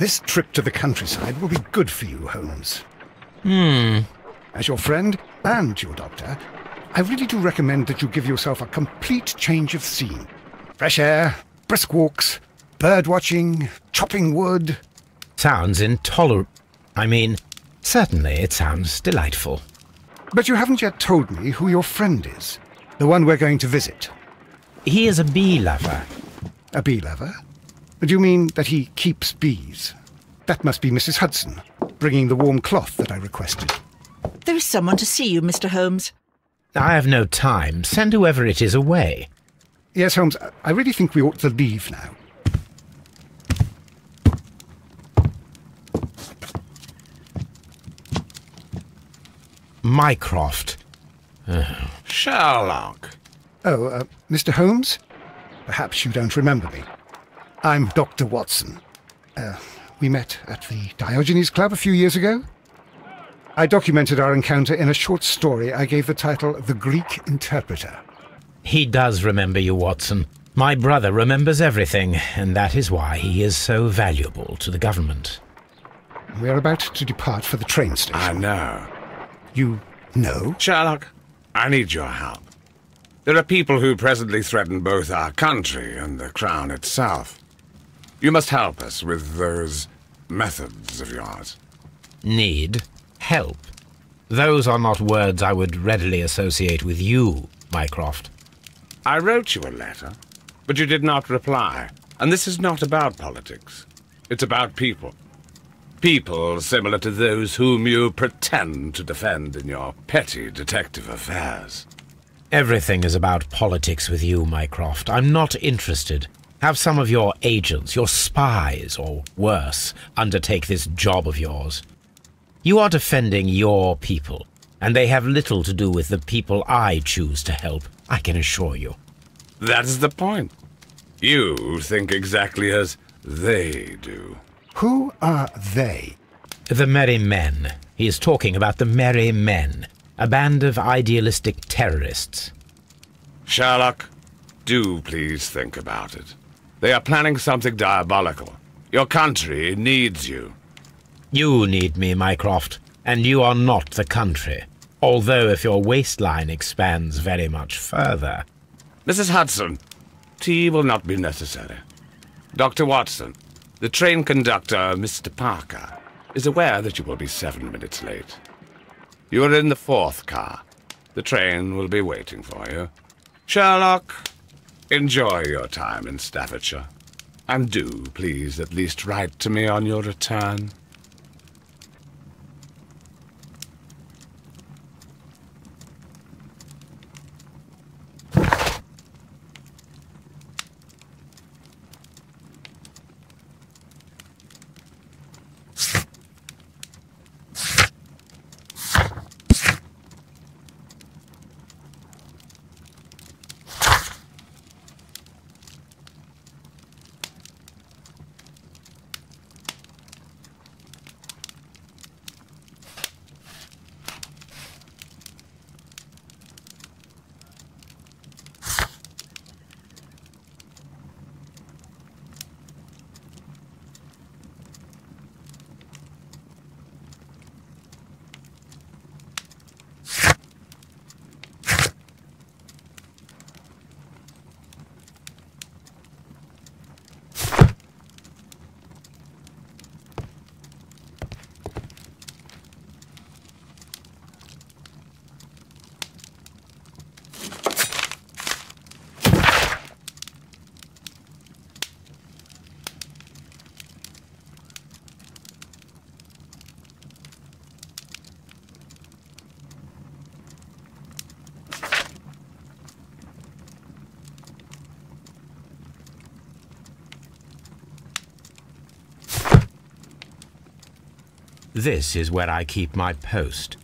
This trip to the countryside will be good for you, Holmes. As your friend and your doctor, I really do recommend that you give yourself a complete change of scene. Fresh air, brisk walks, bird watching, chopping wood. Sounds intolerable. I mean, certainly it sounds delightful. But you haven't yet told me who your friend is, the one we're going to visit. He is a bee lover. A bee lover? Do you mean that he keeps bees? That must be Mrs. Hudson, bringing the warm cloth that I requested. There is someone to see you, Mr. Holmes. I have no time. Send whoever it is away. Yes, Holmes, I really think we ought to leave now. Mycroft. Sherlock. Oh, Mr. Holmes? Perhaps you don't remember me. I'm Dr. Watson. We met at the Diogenes Club a few years ago. I documented our encounter in a short story I gave the title The Greek Interpreter. He does remember you, Watson. My brother remembers everything, and that is why he is so valuable to the government. We're about to depart for the train station. I know. You know? Sherlock, I need your help. There are people who presently threaten both our country and the Crown itself. You must help us with those methods of yours. Need? Help? Those are not words I would readily associate with you, Mycroft. I wrote you a letter, but you did not reply. And this is not about politics. It's about people. People similar to those whom you pretend to defend in your petty detective affairs. Everything is about politics with you, Mycroft. I'm not interested. Have some of your agents, your spies, or worse, undertake this job of yours. You are defending your people, and they have little to do with the people I choose to help, I can assure you. That is the point. You think exactly as they do. Who are they? The Merry Men. He is talking about the Merry Men, a band of idealistic terrorists. Sherlock, do please think about it. They are planning something diabolical. Your country needs you. You need me, Mycroft, and you are not the country. Although if your waistline expands very much further. Mrs. Hudson, tea will not be necessary. Dr. Watson, the train conductor, Mr. Parker, is aware that you will be 7 minutes late. You are in the 4th car. The train will be waiting for you. Sherlock, enjoy your time in Staffordshire. And do, please, at least write to me on your return. This is where I keep my post.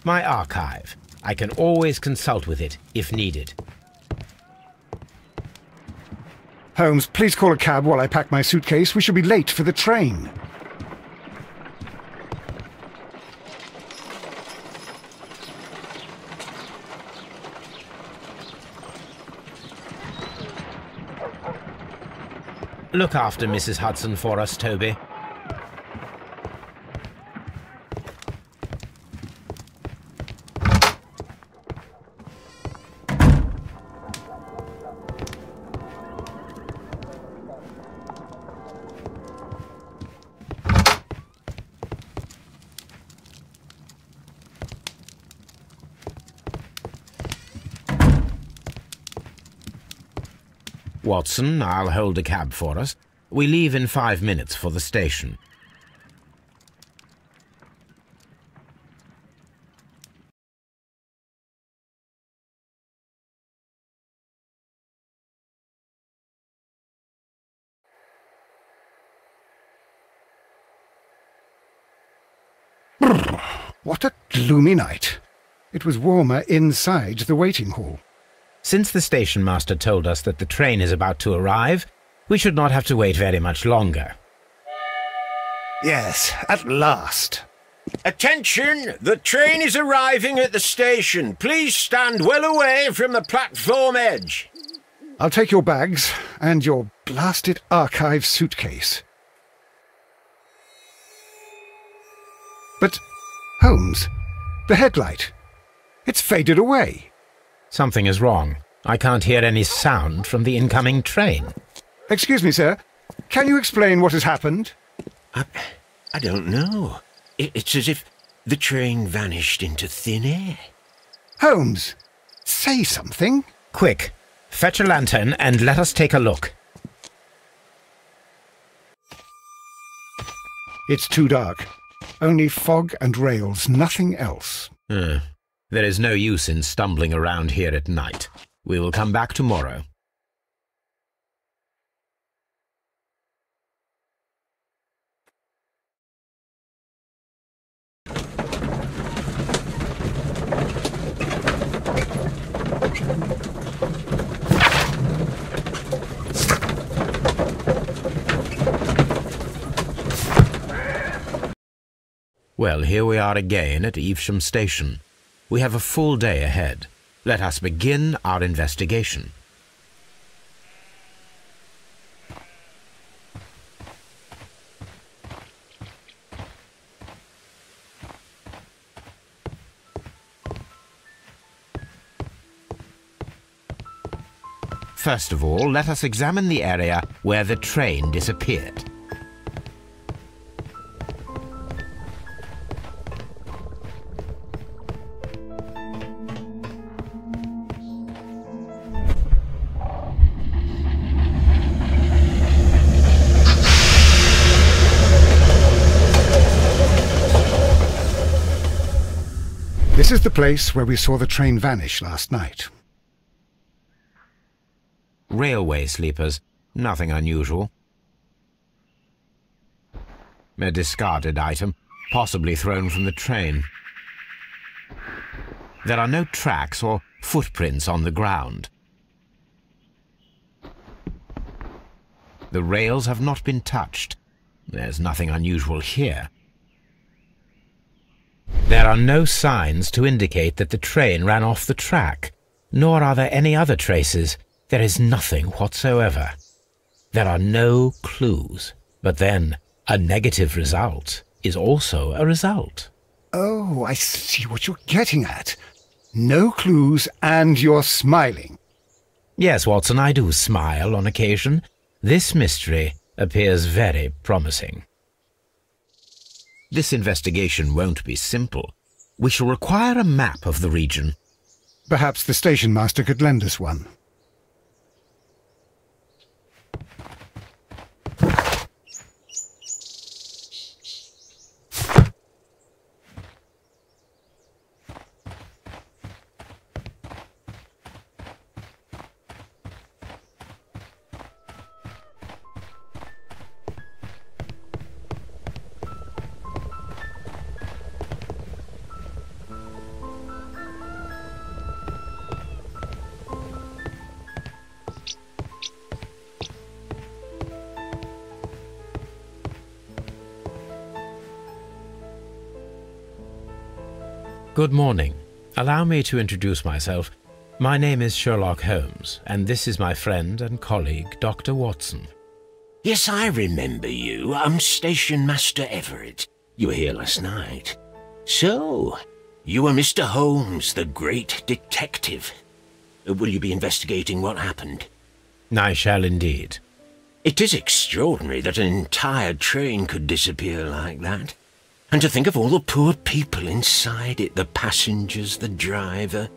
My archive. I can always consult with it, if needed. Holmes, please call a cab while I pack my suitcase. We shall be late for the train. Look after Mrs. Hudson for us, Toby. Watson, I'll hold a cab for us. We leave in 5 minutes for the station. What a gloomy night. It was warmer inside the waiting hall. Since the station master told us that the train is about to arrive, we should not have to wait very much longer. Yes, at last. Attention! The train is arriving at the station. Please stand well away from the platform edge. I'll take your bags and your blasted archive suitcase. But, Holmes, the headlight. It's faded away. Something is wrong. I can't hear any sound from the incoming train. Excuse me, sir. Can you explain what has happened? I don't know. It's as if the train vanished into thin air. Holmes, say something. Quick, fetch a lantern and let us take a look. It's too dark. Only fog and rails, nothing else. There is no use in stumbling around here at night. We will come back tomorrow. Well, here we are again at Evesham Station. We have a full day ahead. Let us begin our investigation. First of all, let us examine the area where the train disappeared. This is the place where we saw the train vanish last night. Railway sleepers. Nothing unusual. A discarded item, possibly thrown from the train. There are no tracks or footprints on the ground. The rails have not been touched. There's nothing unusual here. There are no signs to indicate that the train ran off the track, nor are there any other traces. There is nothing whatsoever. There are no clues. But then, a negative result is also a result. Oh, I see what you're getting at. No clues and you're smiling. Yes, Watson, I do smile on occasion. This mystery appears very promising. This investigation won't be simple. We shall require a map of the region. Perhaps the station master could lend us one. Good morning. Allow me to introduce myself. My name is Sherlock Holmes, and this is my friend and colleague, Dr. Watson. Yes, I remember you. I'm Station Master Everett. You were here last night. So, you are Mr. Holmes, the great detective. Will you be investigating what happened? I shall indeed. It is extraordinary that an entire train could disappear like that. And to think of all the poor people inside it, the passengers, the driver.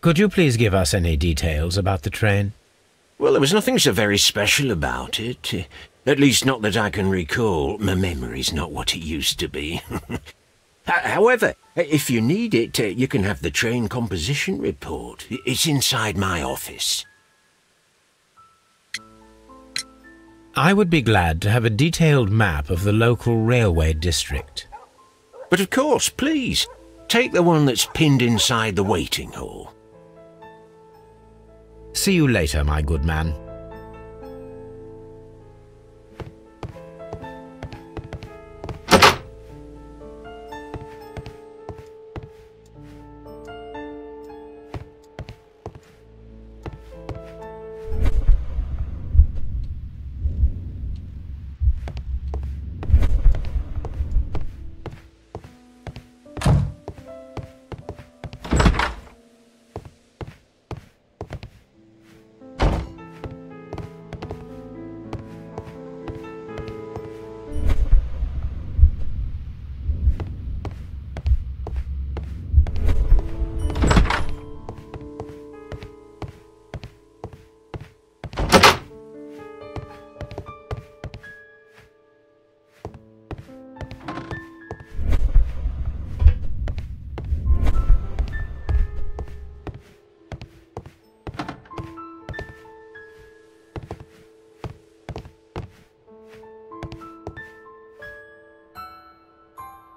Could you please give us any details about the train? Well, there was nothing so very special about it. At least not that I can recall. My memory's not what it used to be. However, if you need it, you can have the train composition report. It's inside my office. I would be glad to have a detailed map of the local railway district. But of course, please, take the one that's pinned inside the waiting hall. See you later, my good man.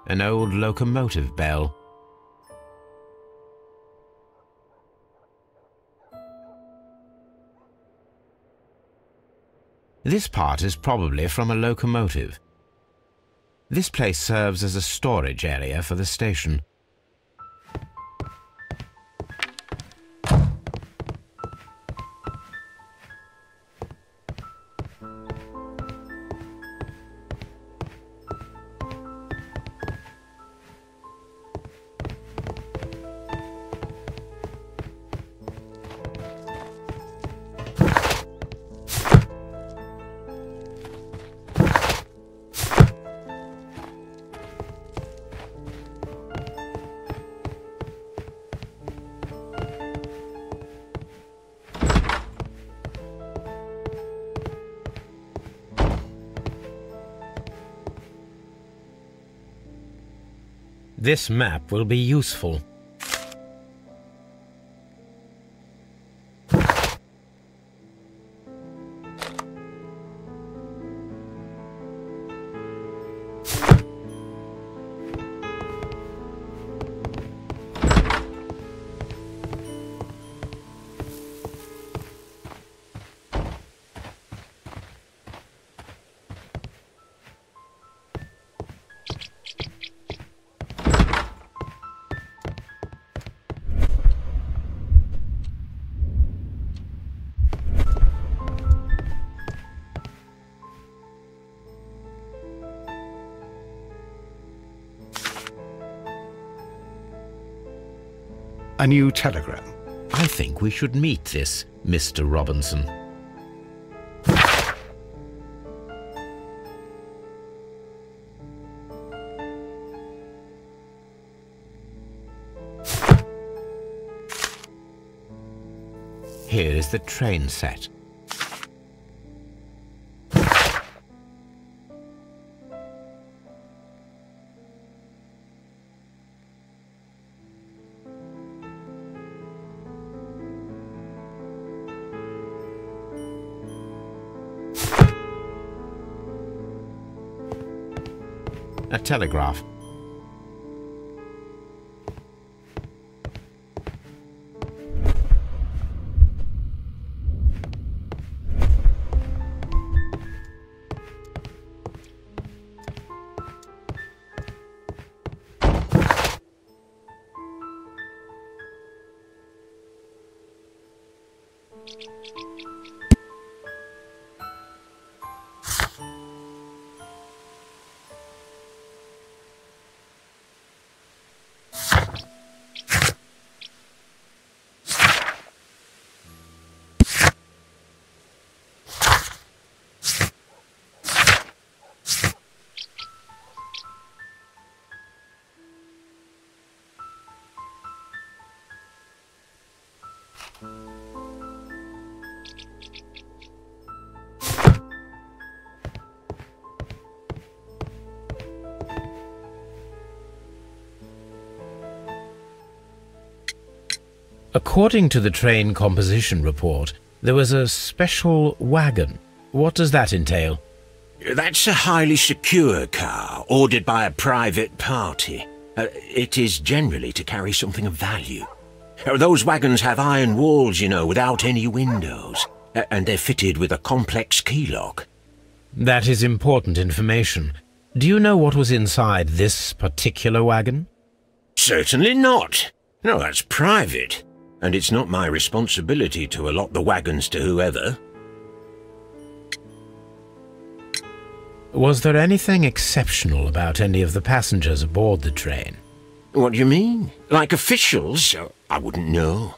An old locomotive bell. This part is probably from a locomotive. This place serves as a storage area for the station. This map will be useful. A new telegram. I think we should meet this Mr. Robinson. Here is the train set. A telegraph. According to the train composition report, there was a special wagon. What does that entail? That's a highly secure car, ordered by a private party. It is generally to carry something of value. Those wagons have iron walls, you know, without any windows, and they're fitted with a complex key lock. That is important information. Do you know what was inside this particular wagon? Certainly not. No, that's private. And it's not my responsibility to allot the wagons to whoever. Was there anything exceptional about any of the passengers aboard the train? What do you mean? Like officials? I wouldn't know.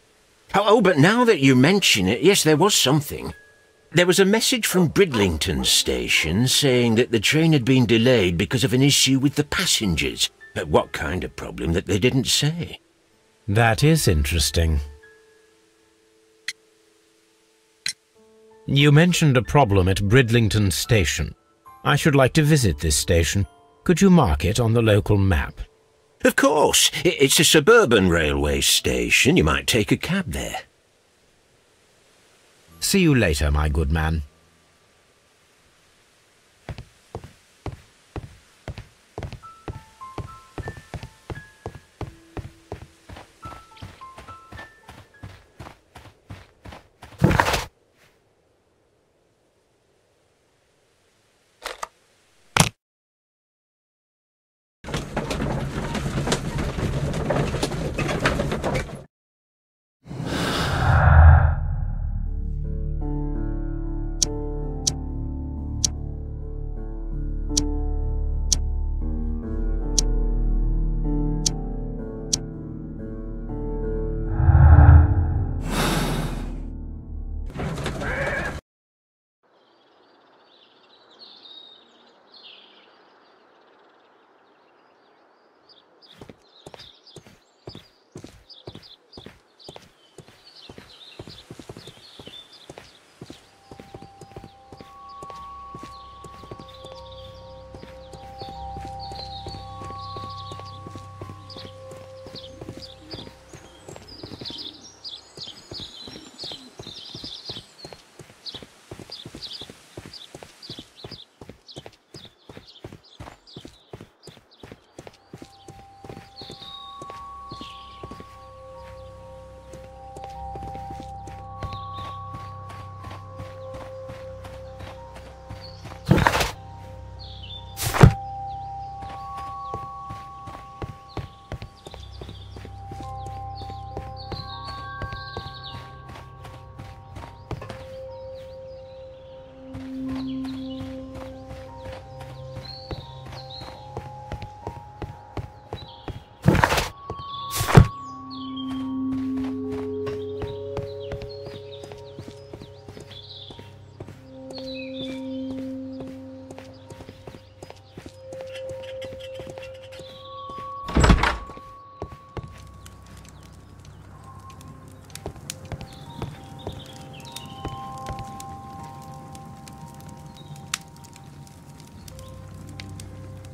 Oh, but now that you mention it, yes, there was something. There was a message from Bridlington station saying that the train had been delayed because of an issue with the passengers. But what kind of problem that they didn't say? That is interesting. You mentioned a problem at Bridlington station. I should like to visit this station. Could you mark it on the local map? Of course. It's a suburban railway station. You might take a cab there. See you later, my good man.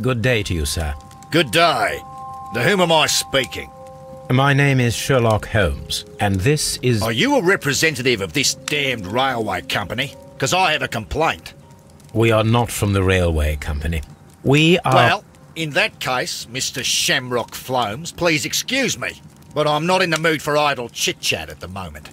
Good day to you, sir. Good day. To whom am I speaking? My name is Sherlock Holmes, and this is... Are you a representative of this damned railway company? Because I have a complaint. We are not from the railway company. We are... Well, In that case, Mr. Shamrock Flomes, please excuse me, but I'm not in the mood for idle chit-chat at the moment.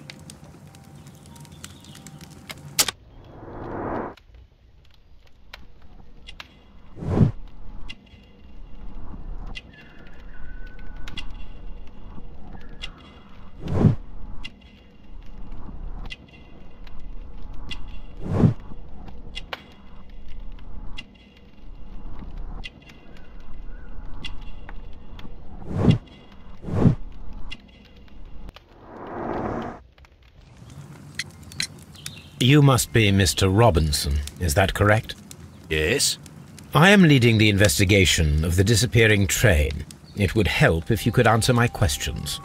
You must be Mr. Robinson, is that correct? Yes? I am leading the investigation of the disappearing train. It would help if you could answer my questions.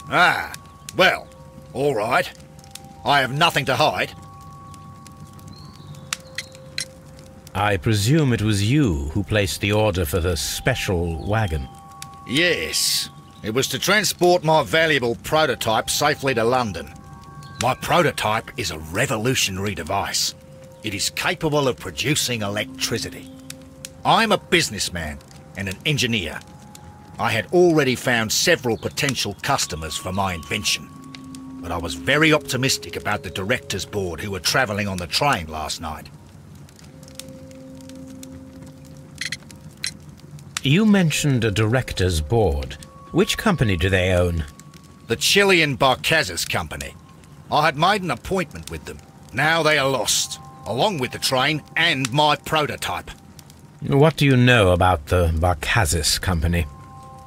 Ah, well, all right. I have nothing to hide. I presume it was you who placed the order for the special wagon. Yes. It was to transport my valuable prototype safely to London. My prototype is a revolutionary device. It is capable of producing electricity. I'm a businessman and an engineer. I had already found several potential customers for my invention, but I was very optimistic about the directors' board who were travelling on the train last night. You mentioned a directors' board. Which company do they own? The Chilean Barcazes Company. I had made an appointment with them. Now they are lost, along with the train and my prototype. What do you know about the Barcazes Company?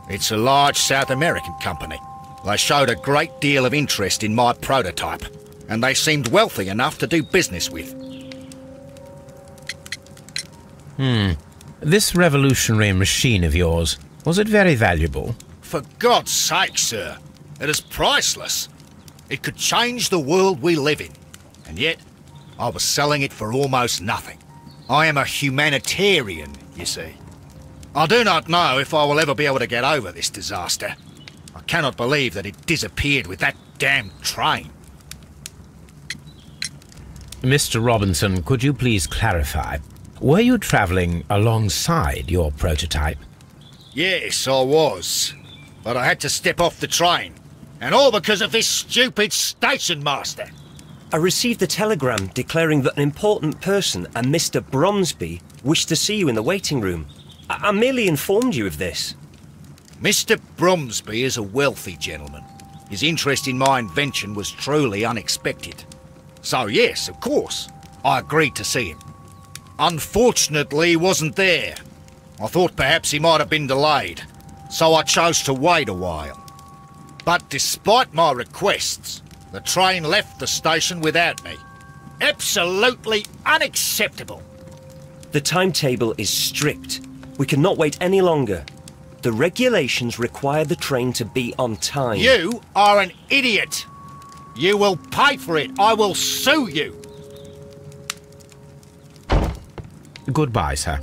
It's a large South American company. They showed a great deal of interest in my prototype, and they seemed wealthy enough to do business with. This revolutionary machine of yours, was it very valuable? For God's sake, sir, it is priceless. It could change the world we live in, and yet I was selling it for almost nothing. I am a humanitarian, you see. I do not know if I will ever be able to get over this disaster. I cannot believe that it disappeared with that damn train. Mr. Robinson, could you please clarify? Were you travelling alongside your prototype? Yes, I was. But I had to step off the train. And all because of this stupid station master. I received a telegram declaring that an important person, a Mr. Bromsby, wished to see you in the waiting room. I merely informed you of this. Mr. Bromsby is a wealthy gentleman. His interest in my invention was truly unexpected. So yes, of course, I agreed to see him. Unfortunately, he wasn't there. I thought perhaps he might have been delayed, so I chose to wait a while. But despite my requests, the train left the station without me. Absolutely unacceptable. The timetable is strict. We cannot wait any longer. The regulations require the train to be on time. You are an idiot. You will pay for it. I will sue you. Goodbye, sir.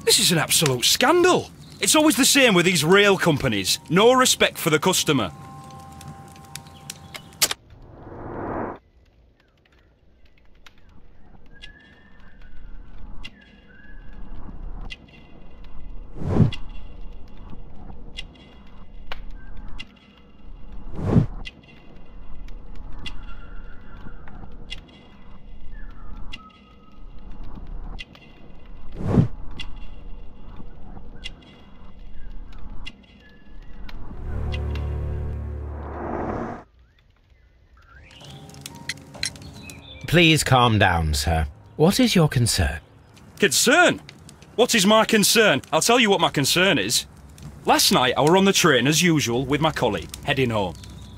This is an absolute scandal. It's always the same with these rail companies. No respect for the customer. Please calm down, sir. What is your concern? Concern? What is my concern? I'll tell you what my concern is. Last night I were on the train as usual with my colleague, heading home.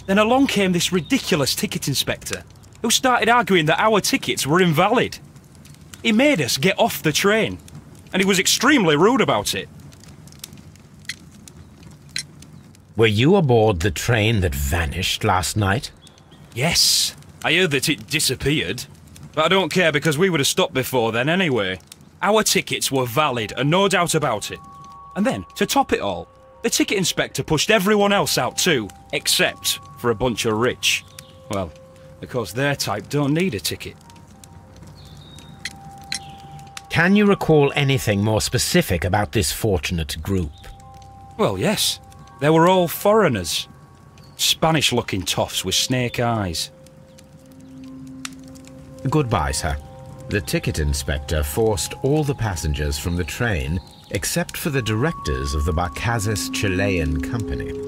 Then along came this ridiculous ticket inspector, who started arguing that our tickets were invalid. He made us get off the train, and he was extremely rude about it. Were you aboard the train that vanished last night? Yes, I heard that it disappeared. But I don't care because we would have stopped before then anyway. Our tickets were valid and no doubt about it. And then, to top it all, the ticket inspector pushed everyone else out too, except for a bunch of rich, well, because their type don't need a ticket. Can you recall anything more specific about this fortunate group? Well, yes. They were all foreigners. Spanish-looking toffs with snake eyes. Goodbye, sir. The ticket inspector forced all the passengers from the train except for the directors of the Barcazes Chilean Company.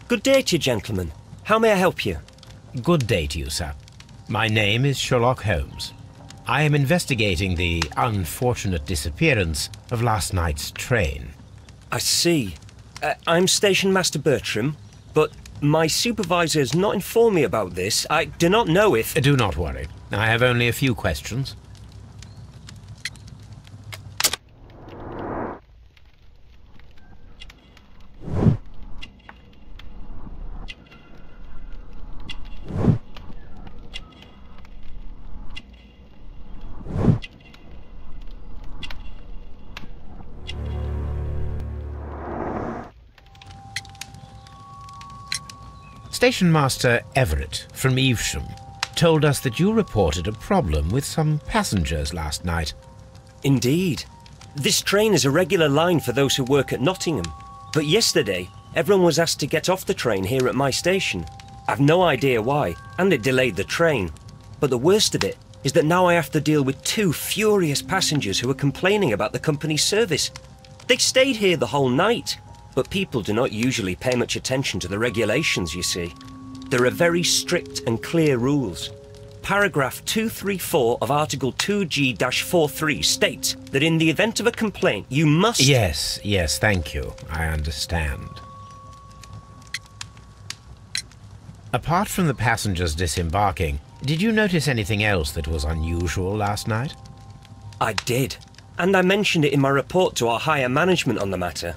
Good day to you, gentlemen. How may I help you? Good day to you, sir. My name is Sherlock Holmes. I am investigating the unfortunate disappearance of last night's train. I see. I'm Station Master Bertram, but my supervisor has not informed me about this. I do not know if... Do not worry. I have only a few questions. Station Master Everett from Evesham told us that you reported a problem with some passengers last night. Indeed. This train is a regular line for those who work at Nottingham. But yesterday, everyone was asked to get off the train here at my station. I've no idea why, and it delayed the train. But the worst of it is that now I have to deal with two furious passengers who are complaining about the company's service. They stayed here the whole night. But people do not usually pay much attention to the regulations, you see. There are very strict and clear rules. Paragraph 234 of Article 2G-43 states that in the event of a complaint, you must... Yes, thank you. I understand. Apart from the passengers disembarking, did you notice anything else that was unusual last night? I did. And I mentioned it in my report to our higher management on the matter.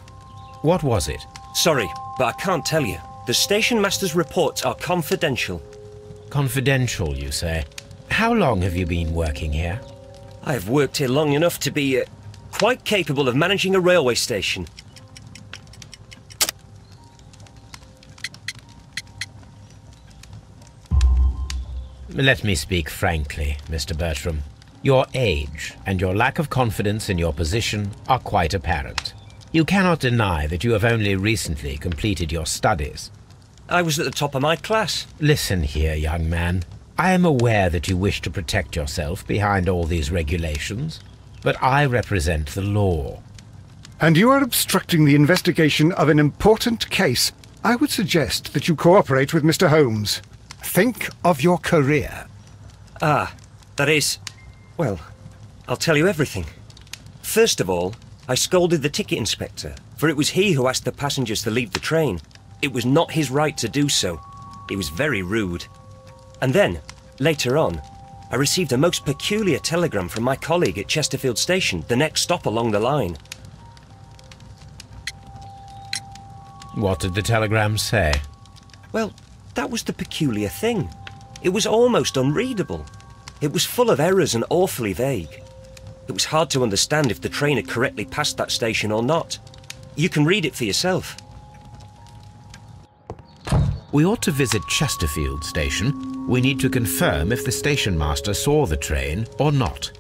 What was it? Sorry, but I can't tell you. The station master's reports are confidential. Confidential, you say? How long have you been working here? I have worked here long enough to be quite capable of managing a railway station. Let me speak frankly, Mr. Bertram. Your age and your lack of confidence in your position are quite apparent. You cannot deny that you have only recently completed your studies. I was at the top of my class. Listen here, young man. I am aware that you wish to protect yourself behind all these regulations, but I represent the law. And you are obstructing the investigation of an important case. I would suggest that you cooperate with Mr. Holmes. Think of your career. Ah, that is... Well, I'll tell you everything. First of all, I scolded the ticket inspector, for it was he who asked the passengers to leave the train. It was not his right to do so. It was very rude. And then, later on, I received a most peculiar telegram from my colleague at Chesterfield Station, the next stop along the line. What did the telegram say? Well, that was the peculiar thing. It was almost unreadable. It was full of errors and awfully vague. It was hard to understand if the train had correctly passed that station or not. You can read it for yourself. We ought to visit Chesterfield Station. We need to confirm if the station master saw the train or not.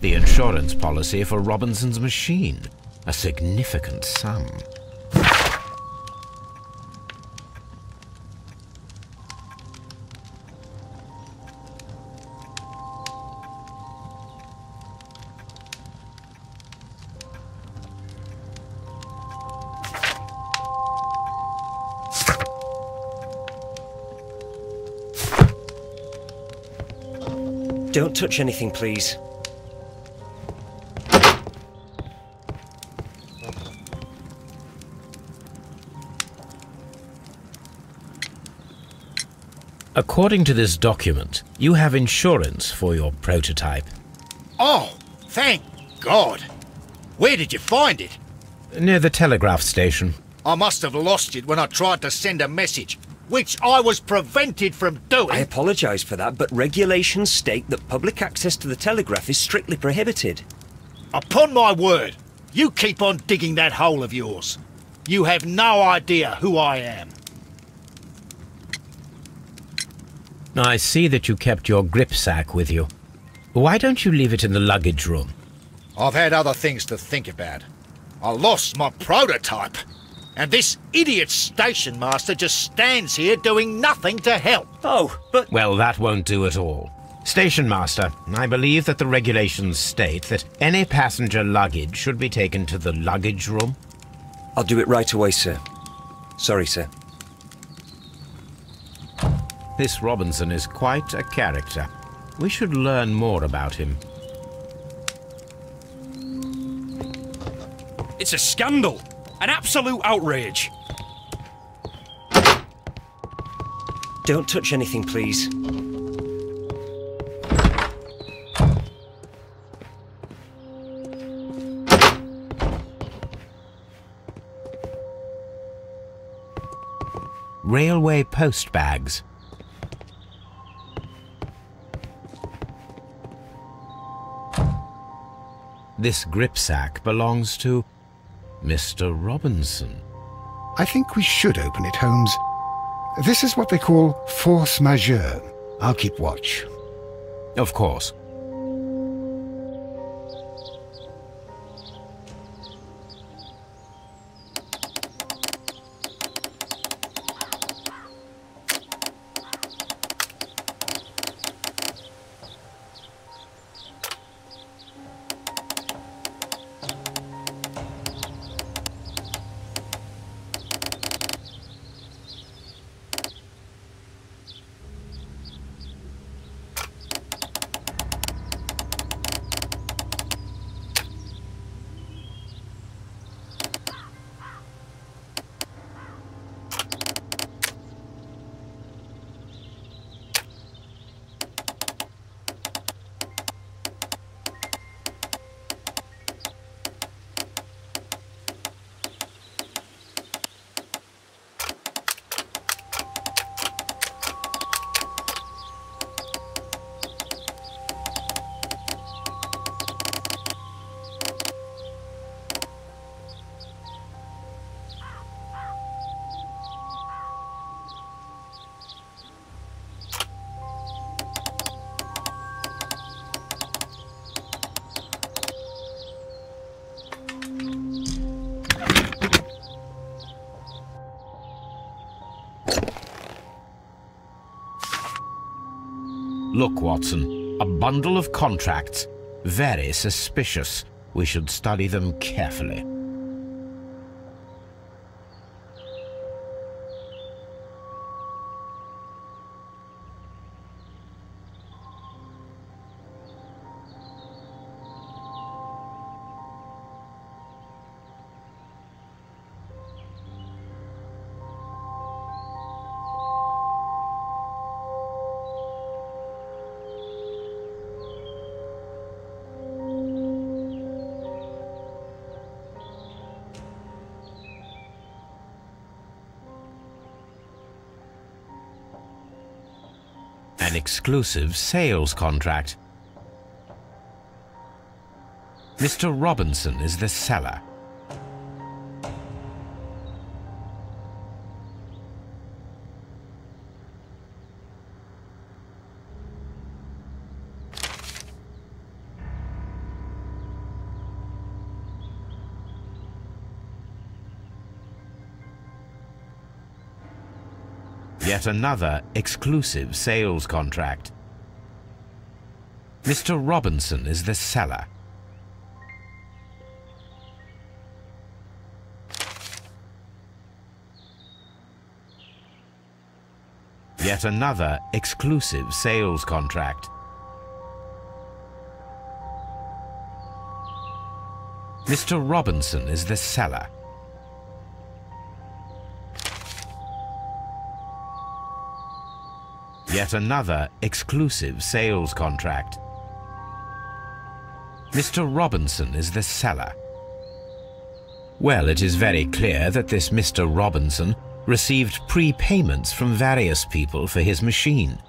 The insurance policy for Robinson's machine. A significant sum. Don't touch anything, please. According to this document, you have insurance for your prototype. Oh, thank God. Where did you find it? Near the telegraph station. I must have lost it when I tried to send a message, which I was prevented from doing. I apologise for that, but regulations state that public access to the telegraph is strictly prohibited. Upon my word, you keep on digging that hole of yours. You have no idea who I am. I see that you kept your gripsack with you. Why don't you leave it in the luggage room? I've had other things to think about. I lost my prototype. And this idiot station master just stands here doing nothing to help. Oh, but... Well, that won't do at all. Station master, I believe that the regulations state that any passenger luggage should be taken to the luggage room. I'll do it right away, sir. Sorry, sir. This Robinson is quite a character. We should learn more about him. It's a scandal. An absolute outrage. Don't touch anything, please. Railway post bags. This gripsack belongs to Mr. Robinson. I think we should open it, Holmes. This is what they call force majeure. I'll keep watch. Of course. Look, Watson, a bundle of contracts. Very suspicious. We should study them carefully. An exclusive sales contract. Mr. Robinson is the seller. Yet another exclusive sales contract. Mr. Robinson is the seller. Yet another exclusive sales contract. Mr. Robinson is the seller. Yet another exclusive sales contract. Mr. Robinson is the seller. Well, it is very clear that this Mr. Robinson received prepayments from various people for his machine.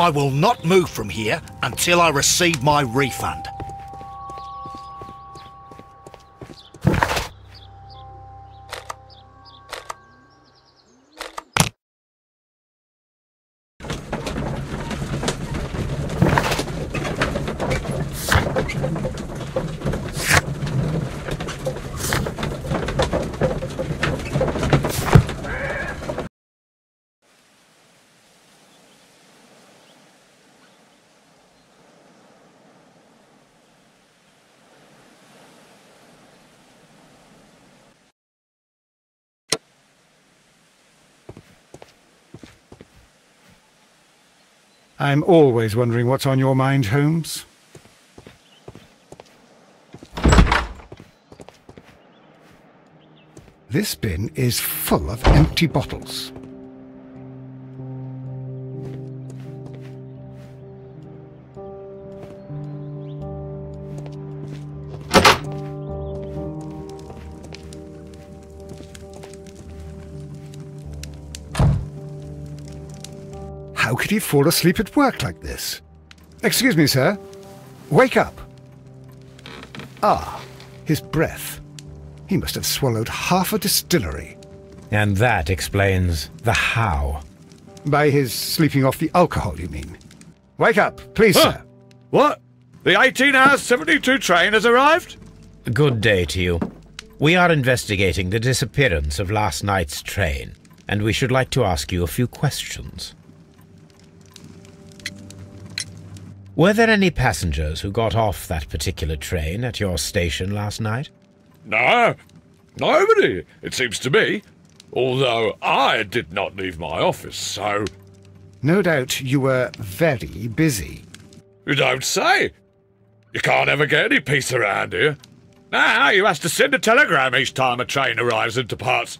I will not move from here until I receive my refund. I'm always wondering what's on your mind, Holmes. This bin is full of empty bottles. How could he fall asleep at work like this? Excuse me, sir. Wake up. Ah, his breath. He must have swallowed half a distillery. And that explains the how. By his sleeping off the alcohol, you mean? Wake up, please, sir. What? The 18-hour 72 train has arrived? Good day to you. We are investigating the disappearance of last night's train, and we should like to ask you a few questions. Were there any passengers who got off that particular train at your station last night? No, nobody, it seems to me. Although I did not leave my office, so... No doubt you were very busy. You don't say. You can't ever get any peace around here. Now you have to send a telegram each time a train arrives and departs.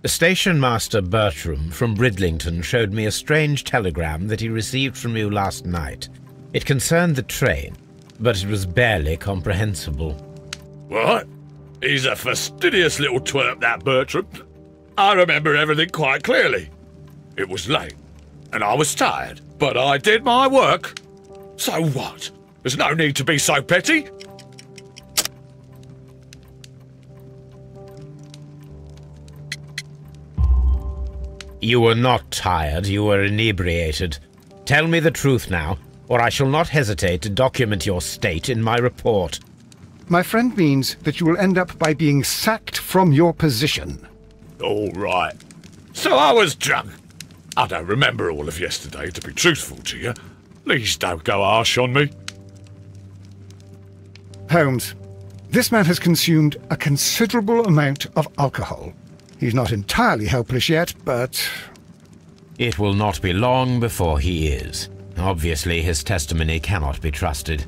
Station Master Bertram from Bridlington showed me a strange telegram that he received from you last night. It concerned the train, but it was barely comprehensible. What? He's a fastidious little twerp, that Bertram. I remember everything quite clearly. It was late, and I was tired, but I did my work. So what? There's no need to be so petty. You were not tired, you were inebriated. Tell me the truth now, or I shall not hesitate to document your state in my report. My friend means that you will end up by being sacked from your position. All right. So I was drunk. I don't remember all of yesterday, to be truthful to you. Please don't go harsh on me. Holmes, this man has consumed a considerable amount of alcohol. He's not entirely helpless yet, but... It will not be long before he is. Obviously, his testimony cannot be trusted.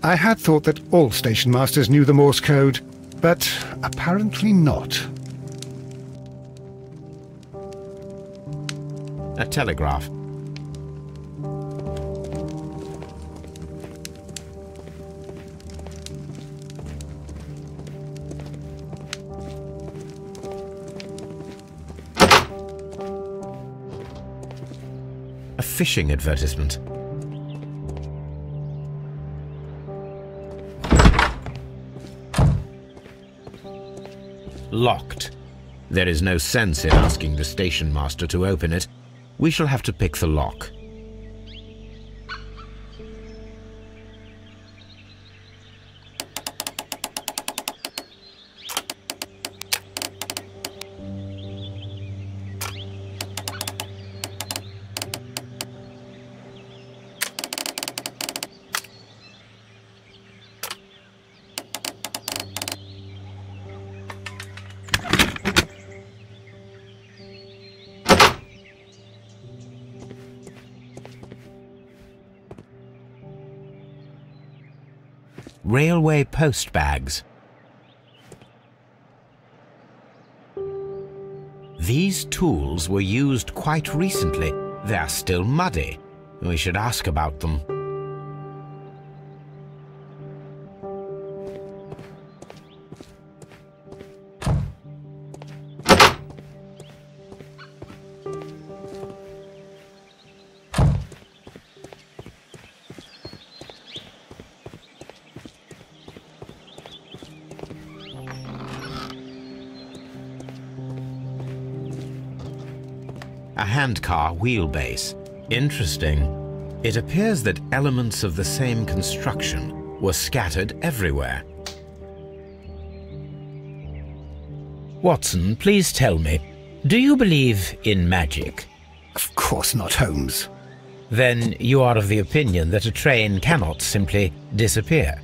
I had thought that all station masters knew the Morse code, but apparently not. A telegraph. A fishing advertisement. Locked. There is no sense in asking the station master to open it. We shall have to pick the lock. Railway post bags. These tools were used quite recently. They are still muddy. We should ask about them. A handcar wheelbase. Interesting. It appears that elements of the same construction were scattered everywhere. Watson, please tell me, do you believe in magic? Of course not, Holmes. Then you are of the opinion that a train cannot simply disappear?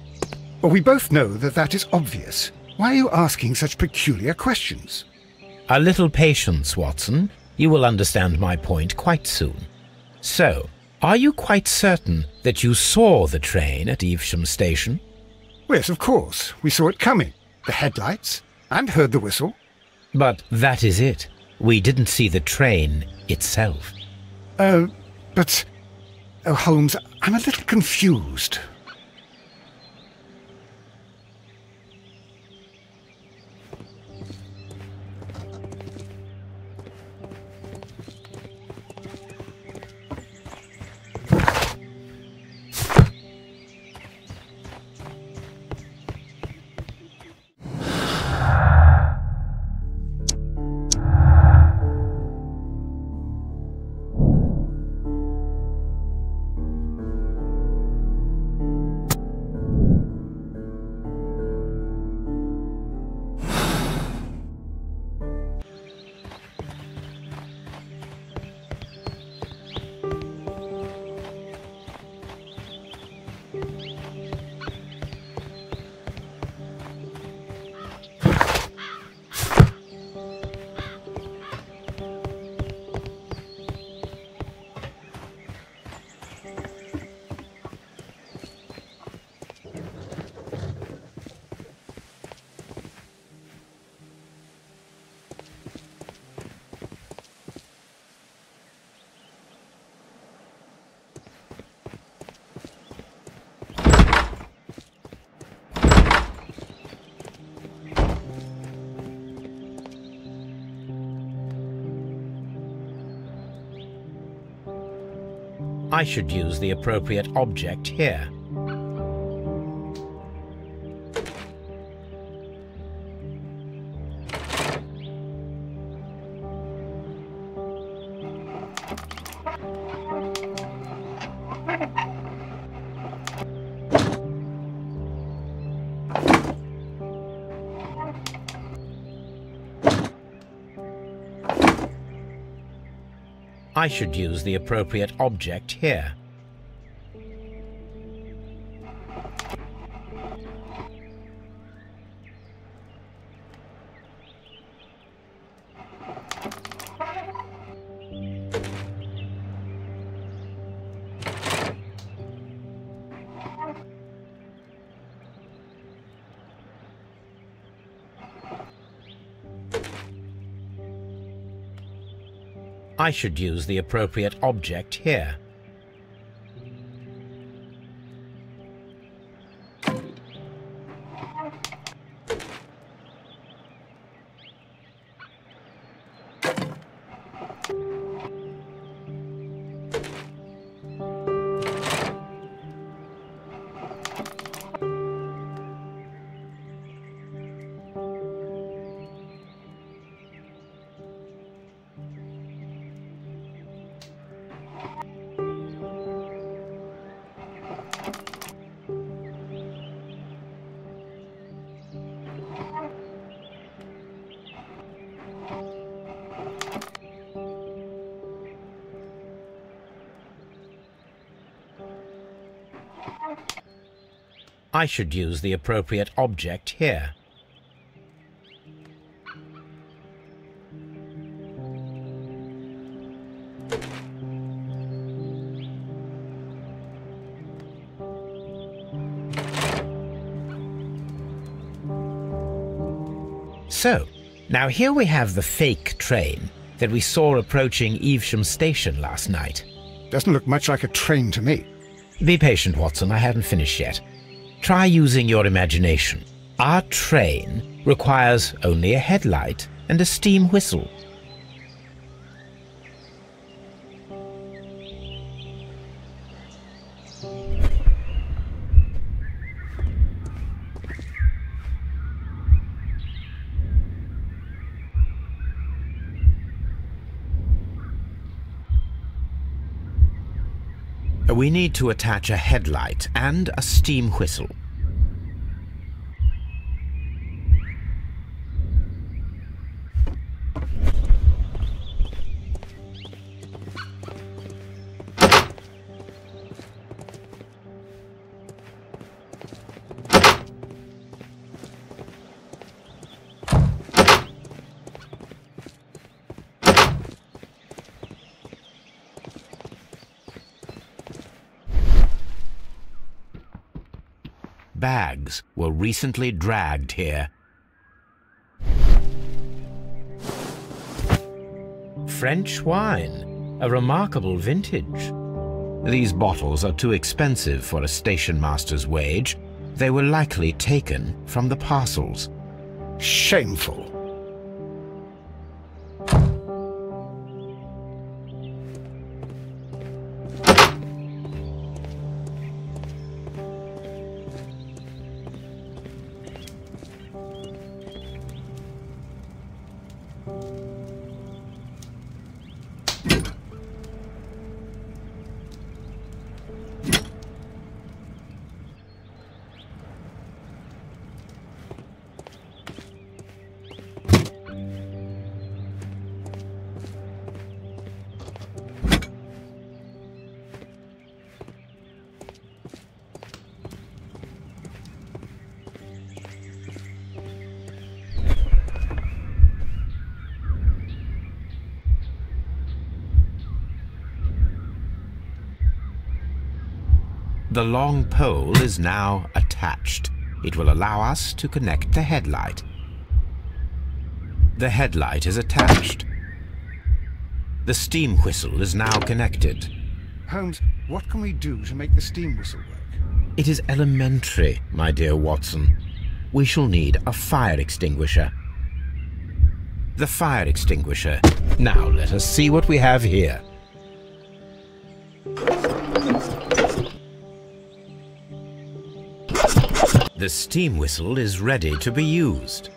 Well, we both know that that is obvious. Why are you asking such peculiar questions? A little patience, Watson. You will understand my point quite soon. So, are you quite certain that you saw the train at Evesham Station? Yes, of course. We saw it coming. The headlights, and heard the whistle. But that is it. We didn't see the train itself. But... Oh, Holmes, I'm a little confused. I should use the appropriate object here. I should use the appropriate object here. I should use the appropriate object here. I should use the appropriate object here. So, now here we have the fake train that we saw approaching Evesham Station last night. Doesn't look much like a train to me. Be patient, Watson, I haven't finished yet. Try using your imagination. Our train requires only a headlight and a steam whistle. We need to attach a headlight and a steam whistle. Bags were recently dragged here. French wine, a remarkable vintage. These bottles are too expensive for a station master's wage. They were likely taken from the parcels. Shameful. The long pole is now attached. It will allow us to connect the headlight. The headlight is attached. The steam whistle is now connected. Holmes, what can we do to make the steam whistle work? It is elementary, my dear Watson. We shall need a fire extinguisher. The fire extinguisher. Now let us see what we have here. The steam whistle is ready to be used.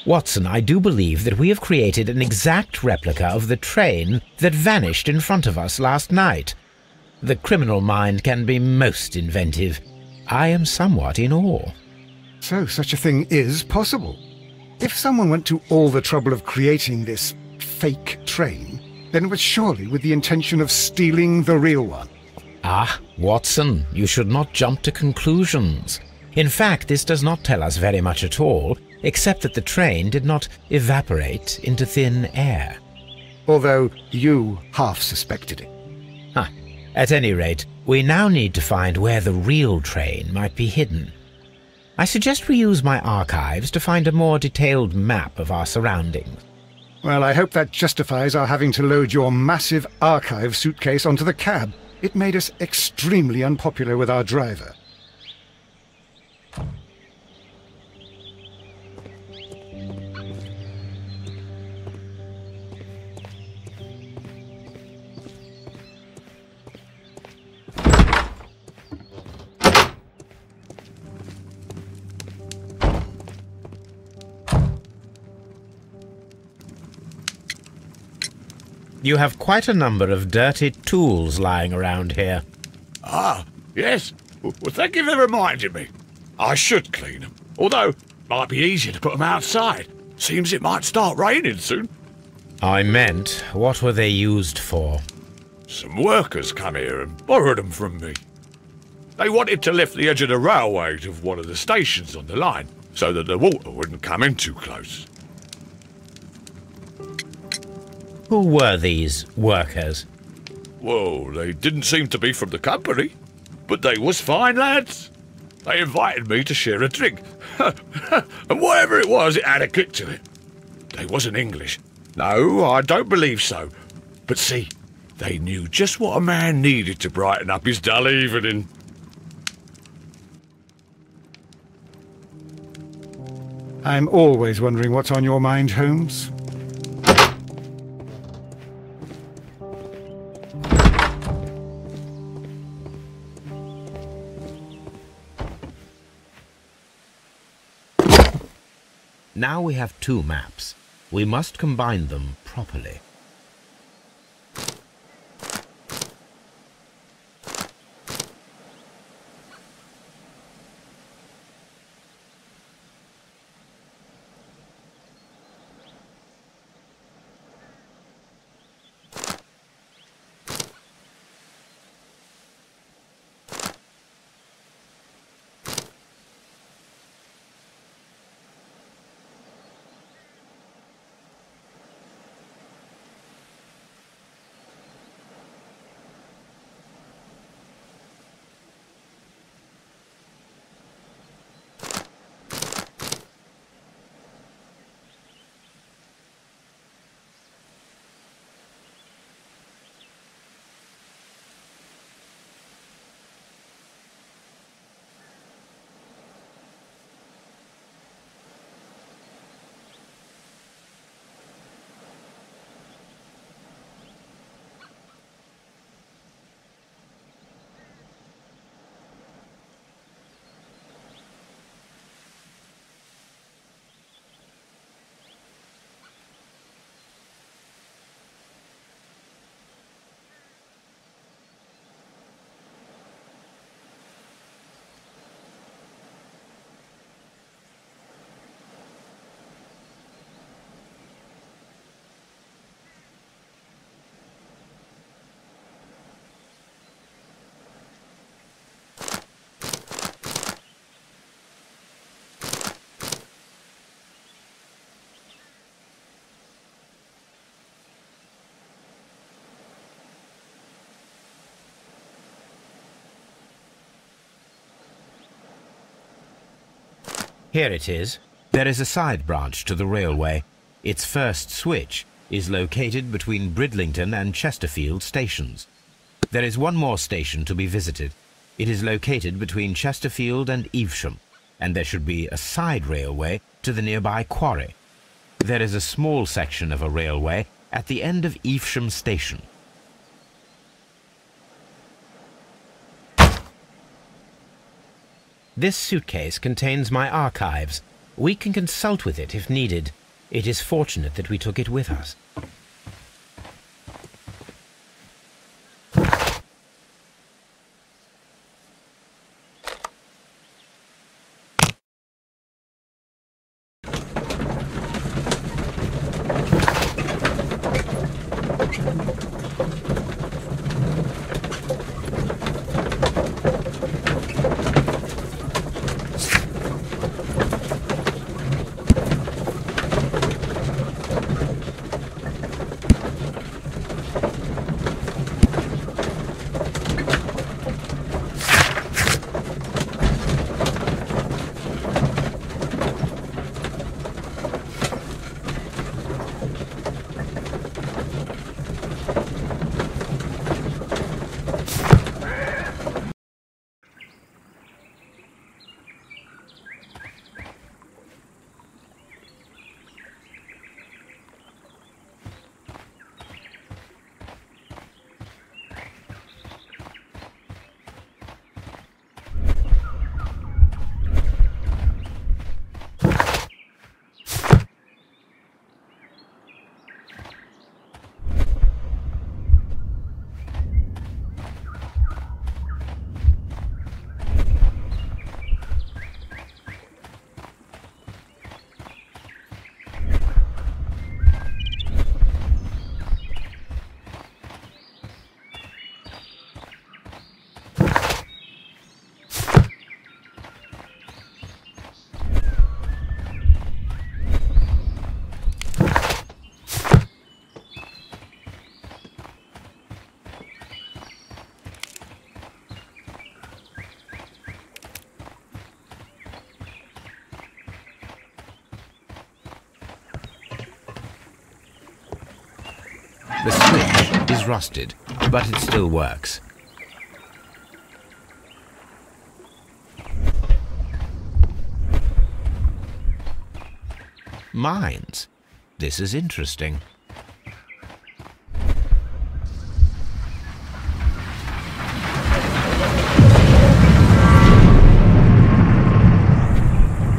Watson, I do believe that we have created an exact replica of the train that vanished in front of us last night. The criminal mind can be most inventive. I am somewhat in awe. So such a thing is possible. If someone went to all the trouble of creating this fake train, then it was surely with the intention of stealing the real one. Ah, Watson, you should not jump to conclusions. In fact, this does not tell us very much at all, except that the train did not evaporate into thin air. Although you half suspected it. At any rate, we now need to find where the real train might be hidden. I suggest we use my archives to find a more detailed map of our surroundings. Well, I hope that justifies our having to load your massive archive suitcase onto the cab. It made us extremely unpopular with our driver. You have quite a number of dirty tools lying around here. Ah, yes. Well, thank you for reminding me. I should clean them. Although, it might be easier to put them outside. Seems it might start raining soon. I meant, what were they used for? Some workers come here and borrowed them from me. They wanted to lift the edge of the railway to one of the stations on the line, so that the water wouldn't come in too close. Who were these workers? Well, they didn't seem to be from the company, but they was fine lads. They invited me to share a drink, and whatever it was, it had a kick to it. They wasn't English. No, I don't believe so. But see, they knew just what a man needed to brighten up his dull evening. I'm always wondering what's on your mind, Holmes. Now we have two maps. We must combine them properly. Here it is. There is a side branch to the railway. Its first switch is located between Bridlington and Chesterfield stations. There is one more station to be visited. It is located between Chesterfield and Evesham, and there should be a side railway to the nearby quarry. There is a small section of a railway at the end of Evesham Station. This suitcase contains my archives. We can consult with it if needed. It is fortunate that we took it with us. The switch is rusted, but it still works. Mines. This is interesting.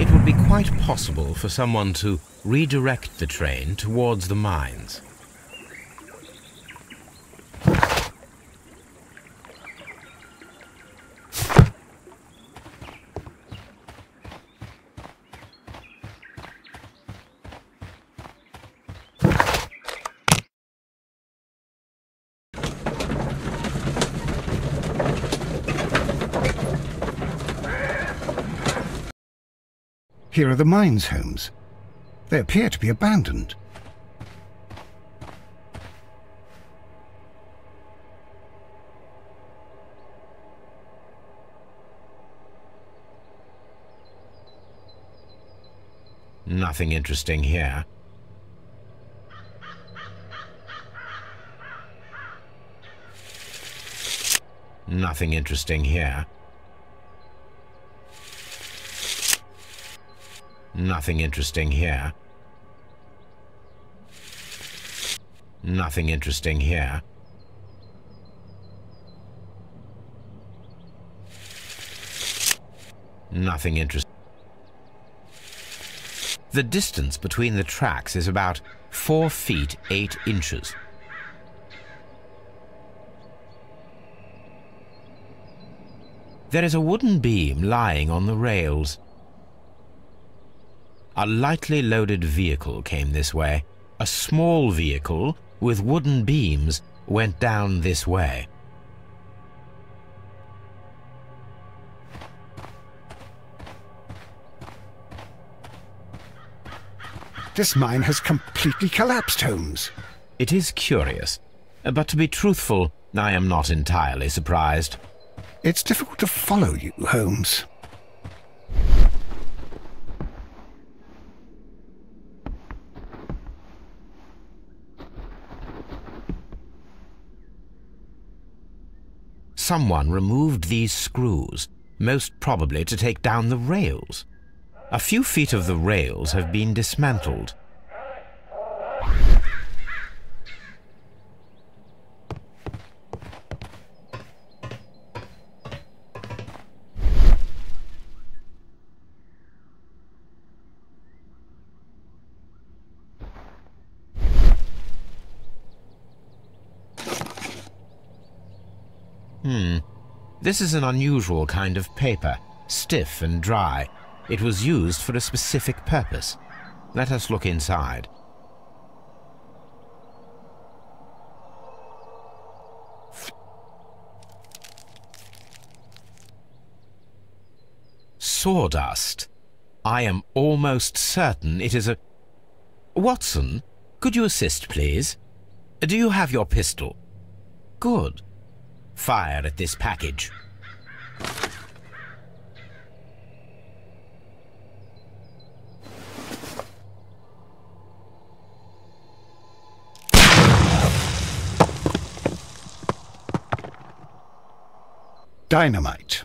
It would be quite possible for someone to redirect the train towards the mines. Here are the mines, Holmes. They appear to be abandoned. Nothing interesting here. Nothing interesting here. Nothing interesting here. Nothing interesting here. Nothing interesting. The distance between the tracks is about 4 feet 8 inches. There is a wooden beam lying on the rails. A lightly loaded vehicle came this way. A small vehicle with wooden beams went down this way. This mine has completely collapsed, Holmes. It is curious, but to be truthful, I am not entirely surprised. It's difficult to follow you, Holmes. Someone removed these screws, most probably to take down the rails. A few feet of the rails have been dismantled. This is an unusual kind of paper, stiff and dry. It was used for a specific purpose. Let us look inside. Sawdust. I am almost certain it is a... Watson, could you assist, please? Do you have your pistol? Good. Fire at this package. Dynamite.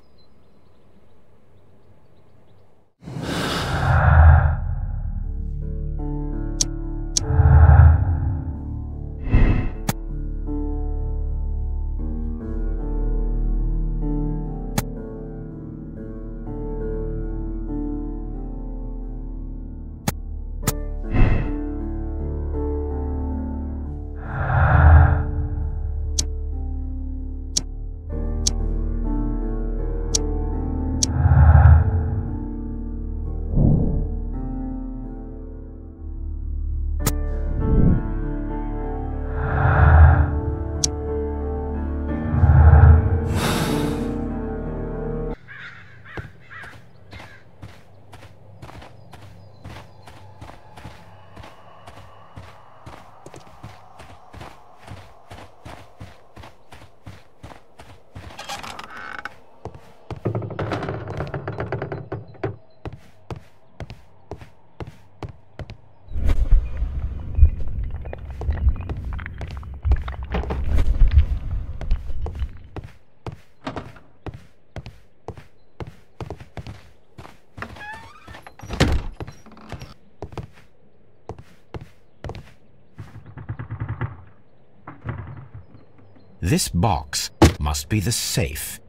This box must be the safe.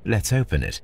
Let's open it.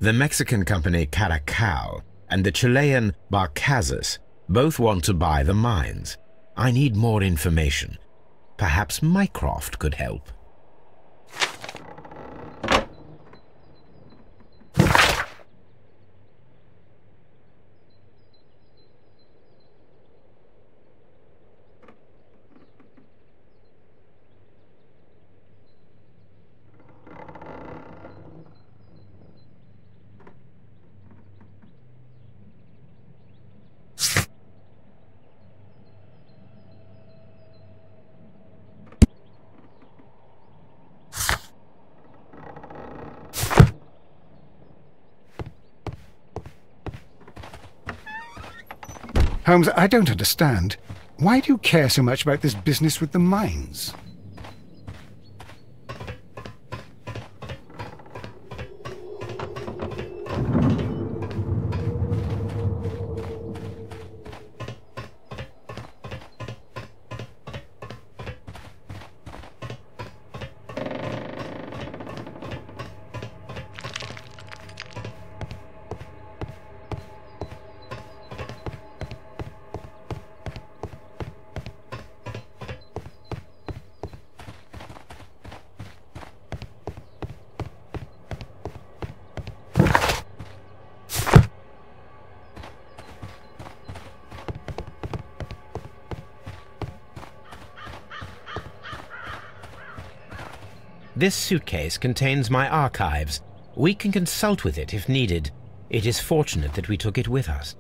The Mexican company Caracal and the Chilean Barcazas both want to buy the mines. I need more information. Perhaps Mycroft could help. Holmes, I don't understand. Why do you care so much about this business with the mines? This suitcase contains my archives. We can consult with it if needed. It is fortunate that we took it with us.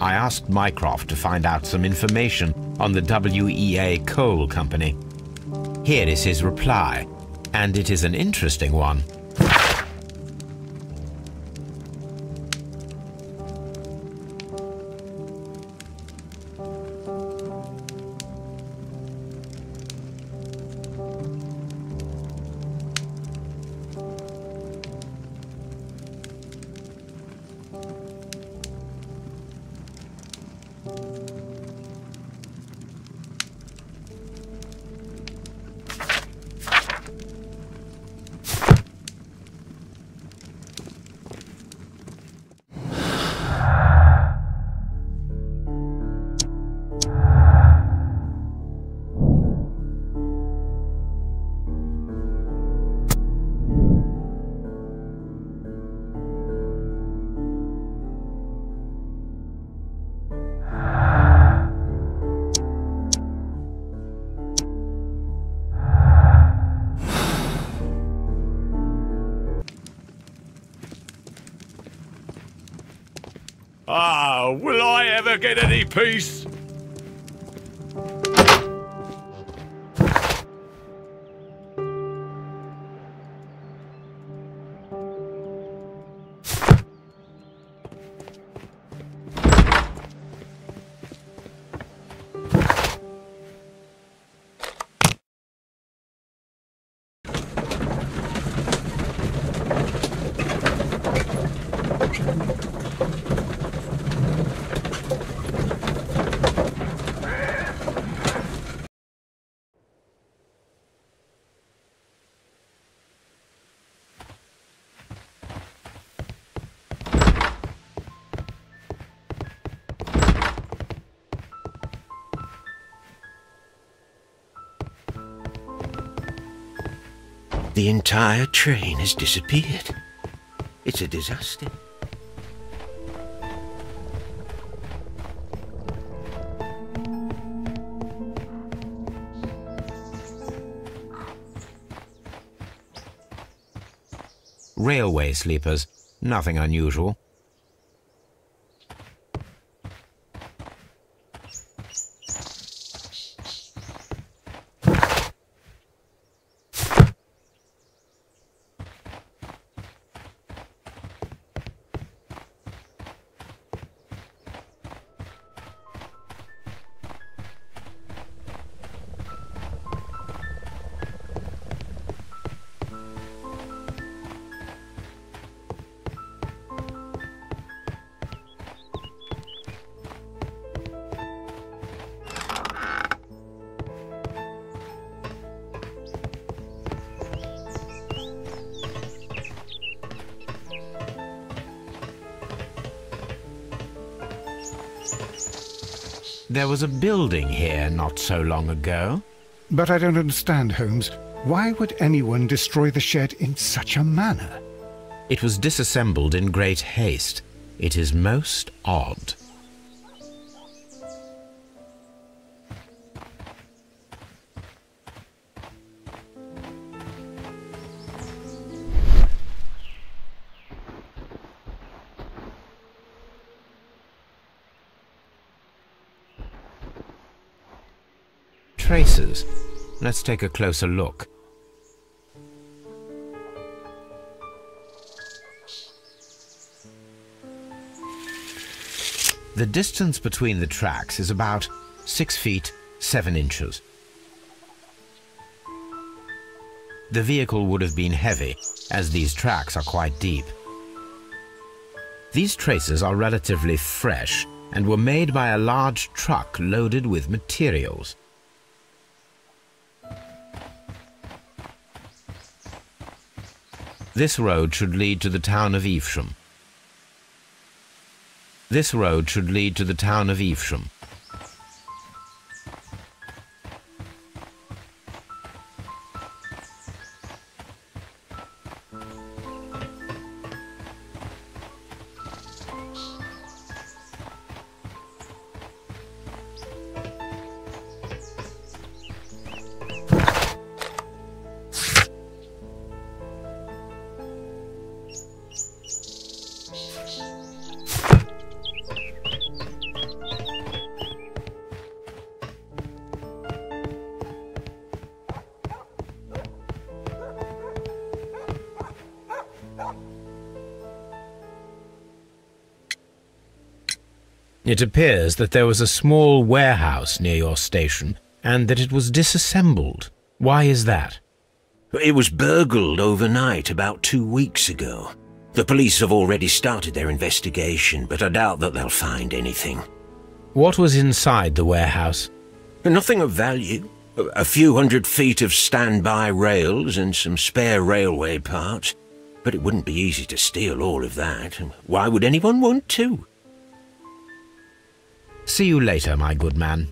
I asked Mycroft to find out some information on the WEA Coal Company. Here is his reply, and it is an interesting one. Ah, will I ever get any peace? The entire train has disappeared. It's a disaster. railway sleepers. Nothing unusual. There was a building here not so long ago. But I don't understand, Holmes. Why would anyone destroy the shed in such a manner? It was disassembled in great haste. It is most odd. Traces. Let's take a closer look. The distance between the tracks is about 6 feet 7 inches. The vehicle would have been heavy, as these tracks are quite deep. These traces are relatively fresh and were made by a large truck loaded with materials. This road should lead to the town of Evesham. This road should lead to the town of Evesham. It appears that there was a small warehouse near your station and that it was disassembled. Why is that? It was burgled overnight about 2 weeks ago. The police have already started their investigation, but I doubt that they'll find anything. What was inside the warehouse? Nothing of value. A few hundred feet of standby rails and some spare railway parts. But it wouldn't be easy to steal all of that. Why would anyone want to? See you later, my good man.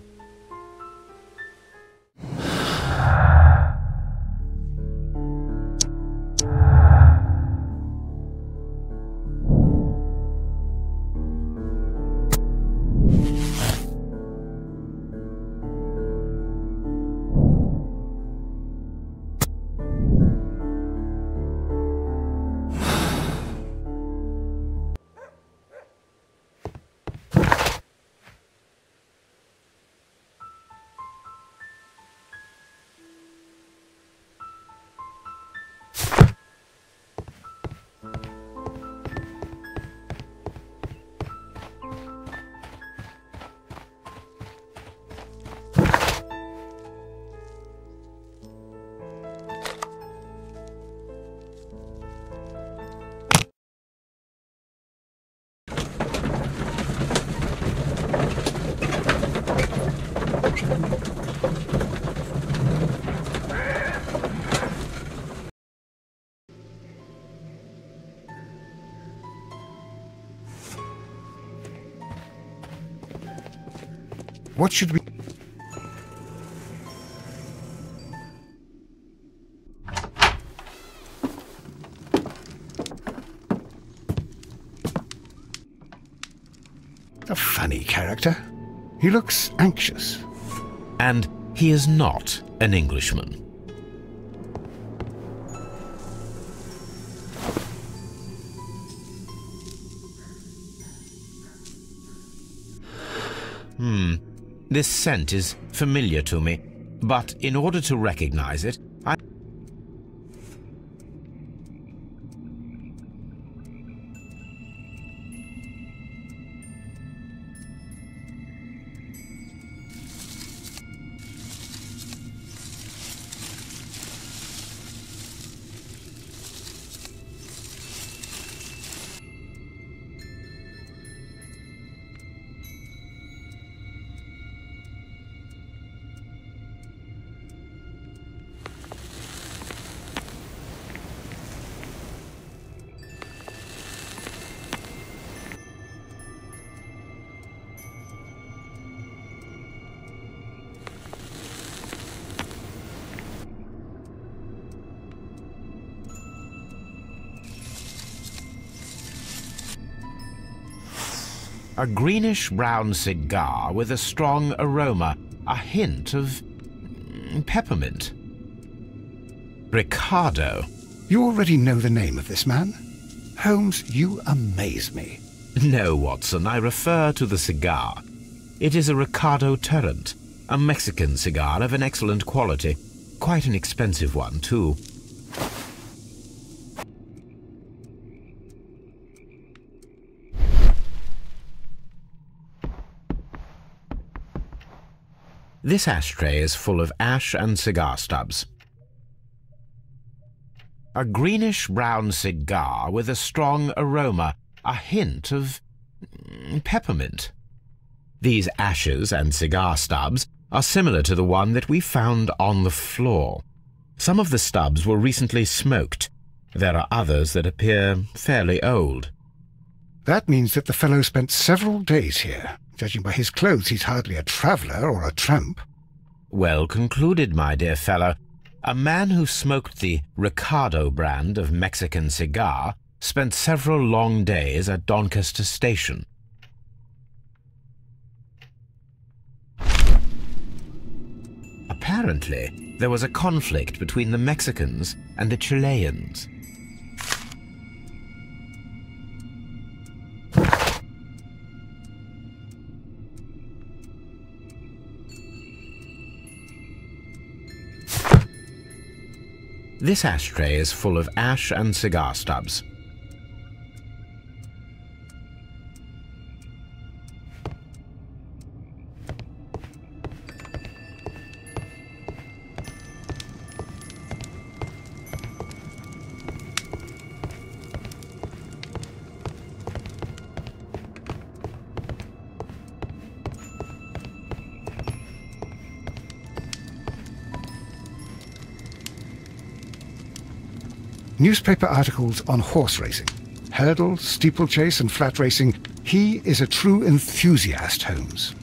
What should we... A funny character. He looks anxious. And he is not an Englishman. This scent is familiar to me, but in order to recognize it, a greenish-brown cigar with a strong aroma, a hint of peppermint. Ricardo. You already know the name of this man? Holmes, you amaze me. No, Watson, I refer to the cigar. It is a Ricardo Tarrant, a Mexican cigar of an excellent quality. Quite an expensive one, too. This ashtray is full of ash and cigar stubs. A greenish-brown cigar with a strong aroma, a hint of peppermint. These ashes and cigar stubs are similar to the one that we found on the floor. Some of the stubs were recently smoked. There are others that appear fairly old. That means that the fellow spent several days here. Judging by his clothes, he's hardly a traveller or a tramp. Well concluded, my dear fellow. A man who smoked the Ricardo brand of Mexican cigar spent several long days at Doncaster Station. Apparently, there was a conflict between the Mexicans and the Chileans. This ashtray is full of ash and cigar stubs. Newspaper articles on horse racing. Hurdle, steeplechase and flat racing. He is a true enthusiast, Holmes.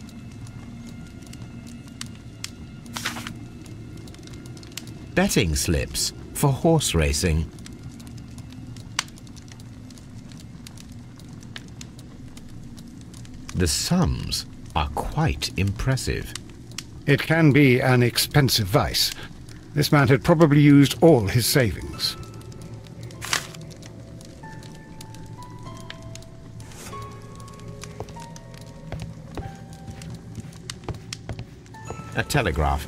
Betting slips for horse racing. The sums are quite impressive. It can be an expensive vice. This man had probably used all his savings. A telegraph.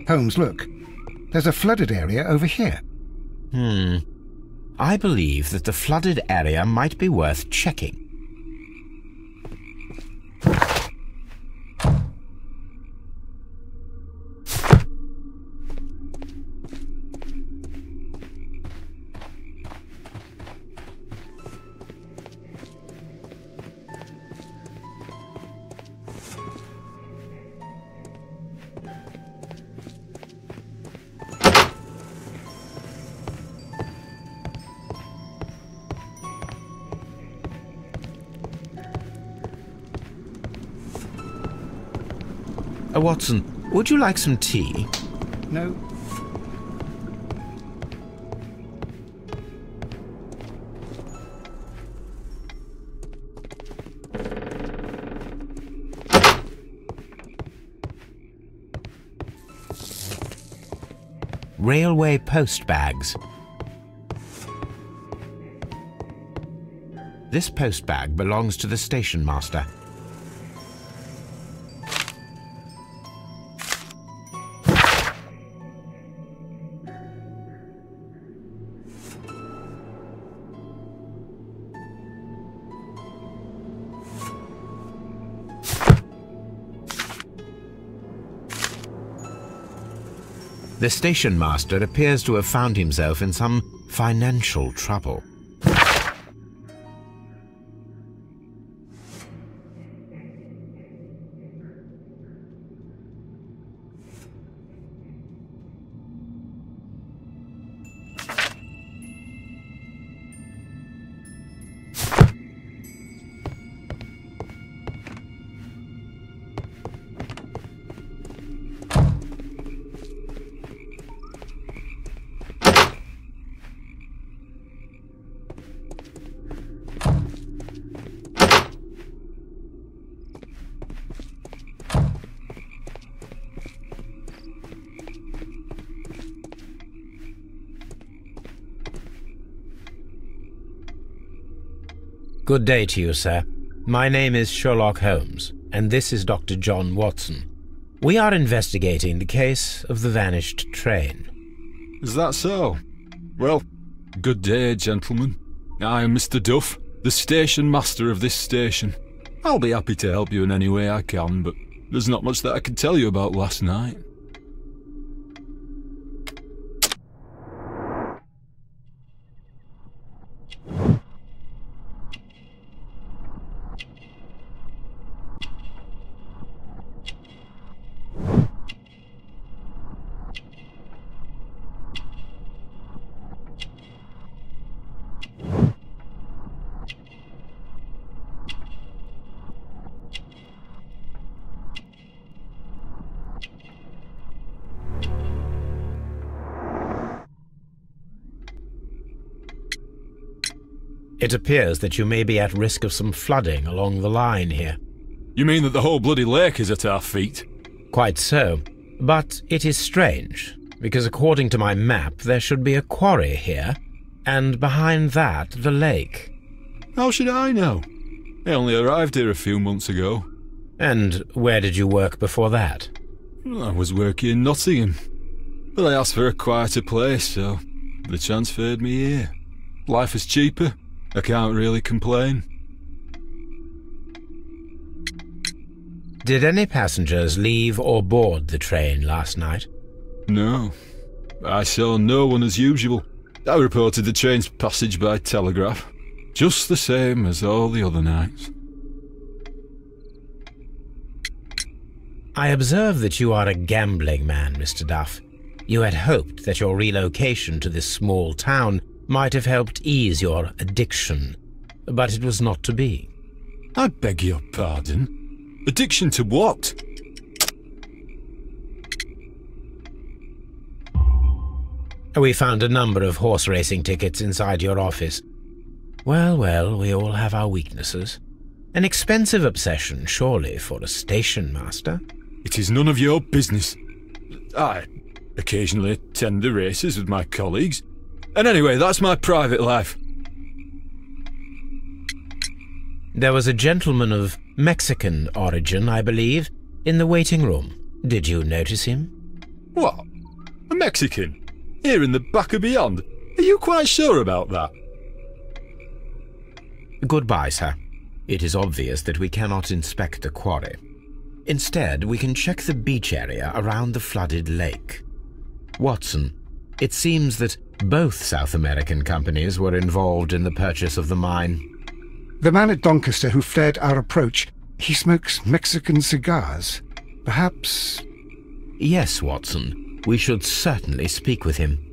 Holmes, look. There's a flooded area over here. I believe that the flooded area might be worth checking. Watson, would you like some tea? No. Railway post bags. This post bag belongs to the station master. The station master appears to have found himself in some financial trouble. Good day to you, sir. My name is Sherlock Holmes, and this is Dr. John Watson. We are investigating the case of the vanished train. Is that so? Well, good day, gentlemen. I am Mr. Duff, the station master of this station. I'll be happy to help you in any way I can, but there's not much that I can tell you about last night. It appears that you may be at risk of some flooding along the line here. You mean that the whole bloody lake is at our feet? Quite so. But it is strange, because according to my map there should be a quarry here, and behind that the lake. How should I know? I only arrived here a few months ago. And where did you work before that? I was working in Nottingham, but I asked for a quieter place, so they transferred me here. Life is cheaper. I can't really complain. Did any passengers leave or board the train last night? No. I saw no one as usual. I reported the train's passage by telegraph, just the same as all the other nights. I observe that you are a gambling man, Mr. Duff. You had hoped that your relocation to this small town might have helped ease your addiction, but it was not to be. I beg your pardon? Addiction to what? We found a number of horse racing tickets inside your office. Well, well, we all have our weaknesses. An expensive obsession, surely, for a station master. It is none of your business. I occasionally attend the races with my colleagues. And anyway, that's my private life. There was a gentleman of Mexican origin, I believe, in the waiting room. Did you notice him? What? A Mexican? Here in the back of beyond? Are you quite sure about that? Goodbye, sir. It is obvious that we cannot inspect the quarry. Instead, we can check the beach area around the flooded lake. Watson, it seems that both South American companies were involved in the purchase of the mine. The man at Doncaster who fled our approach, he smokes Mexican cigars. Perhaps... Yes, Watson. We should certainly speak with him.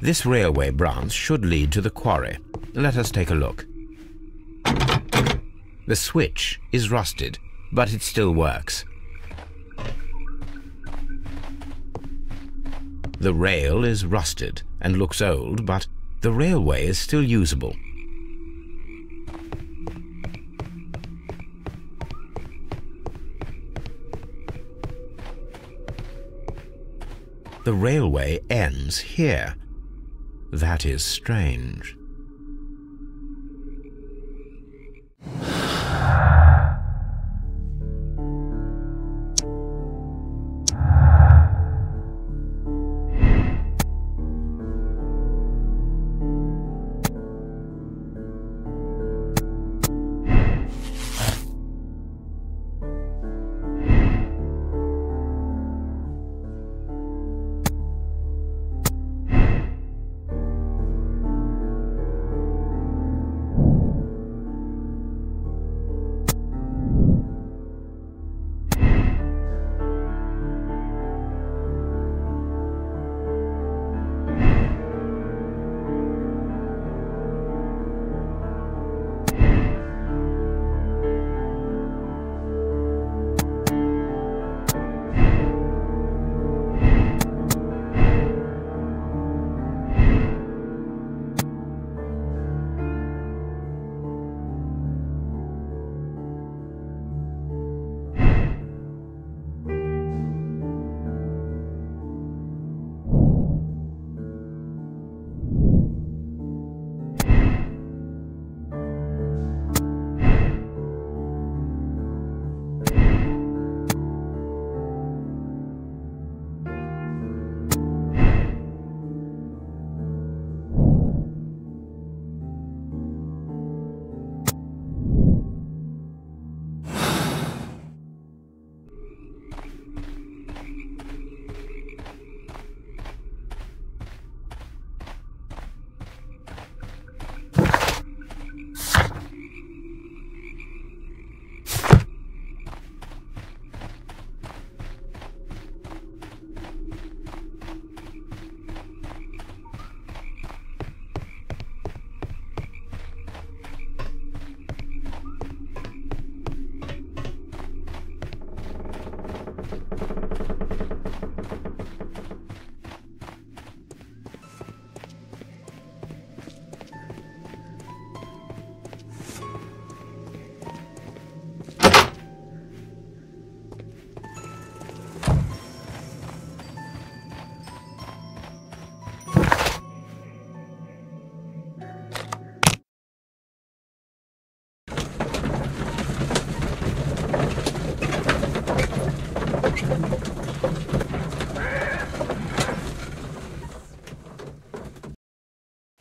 This railway branch should lead to the quarry. Let us take a look. The switch is rusted, but it still works. The rail is rusted and looks old, but the railway is still usable. The railway ends here. That is strange.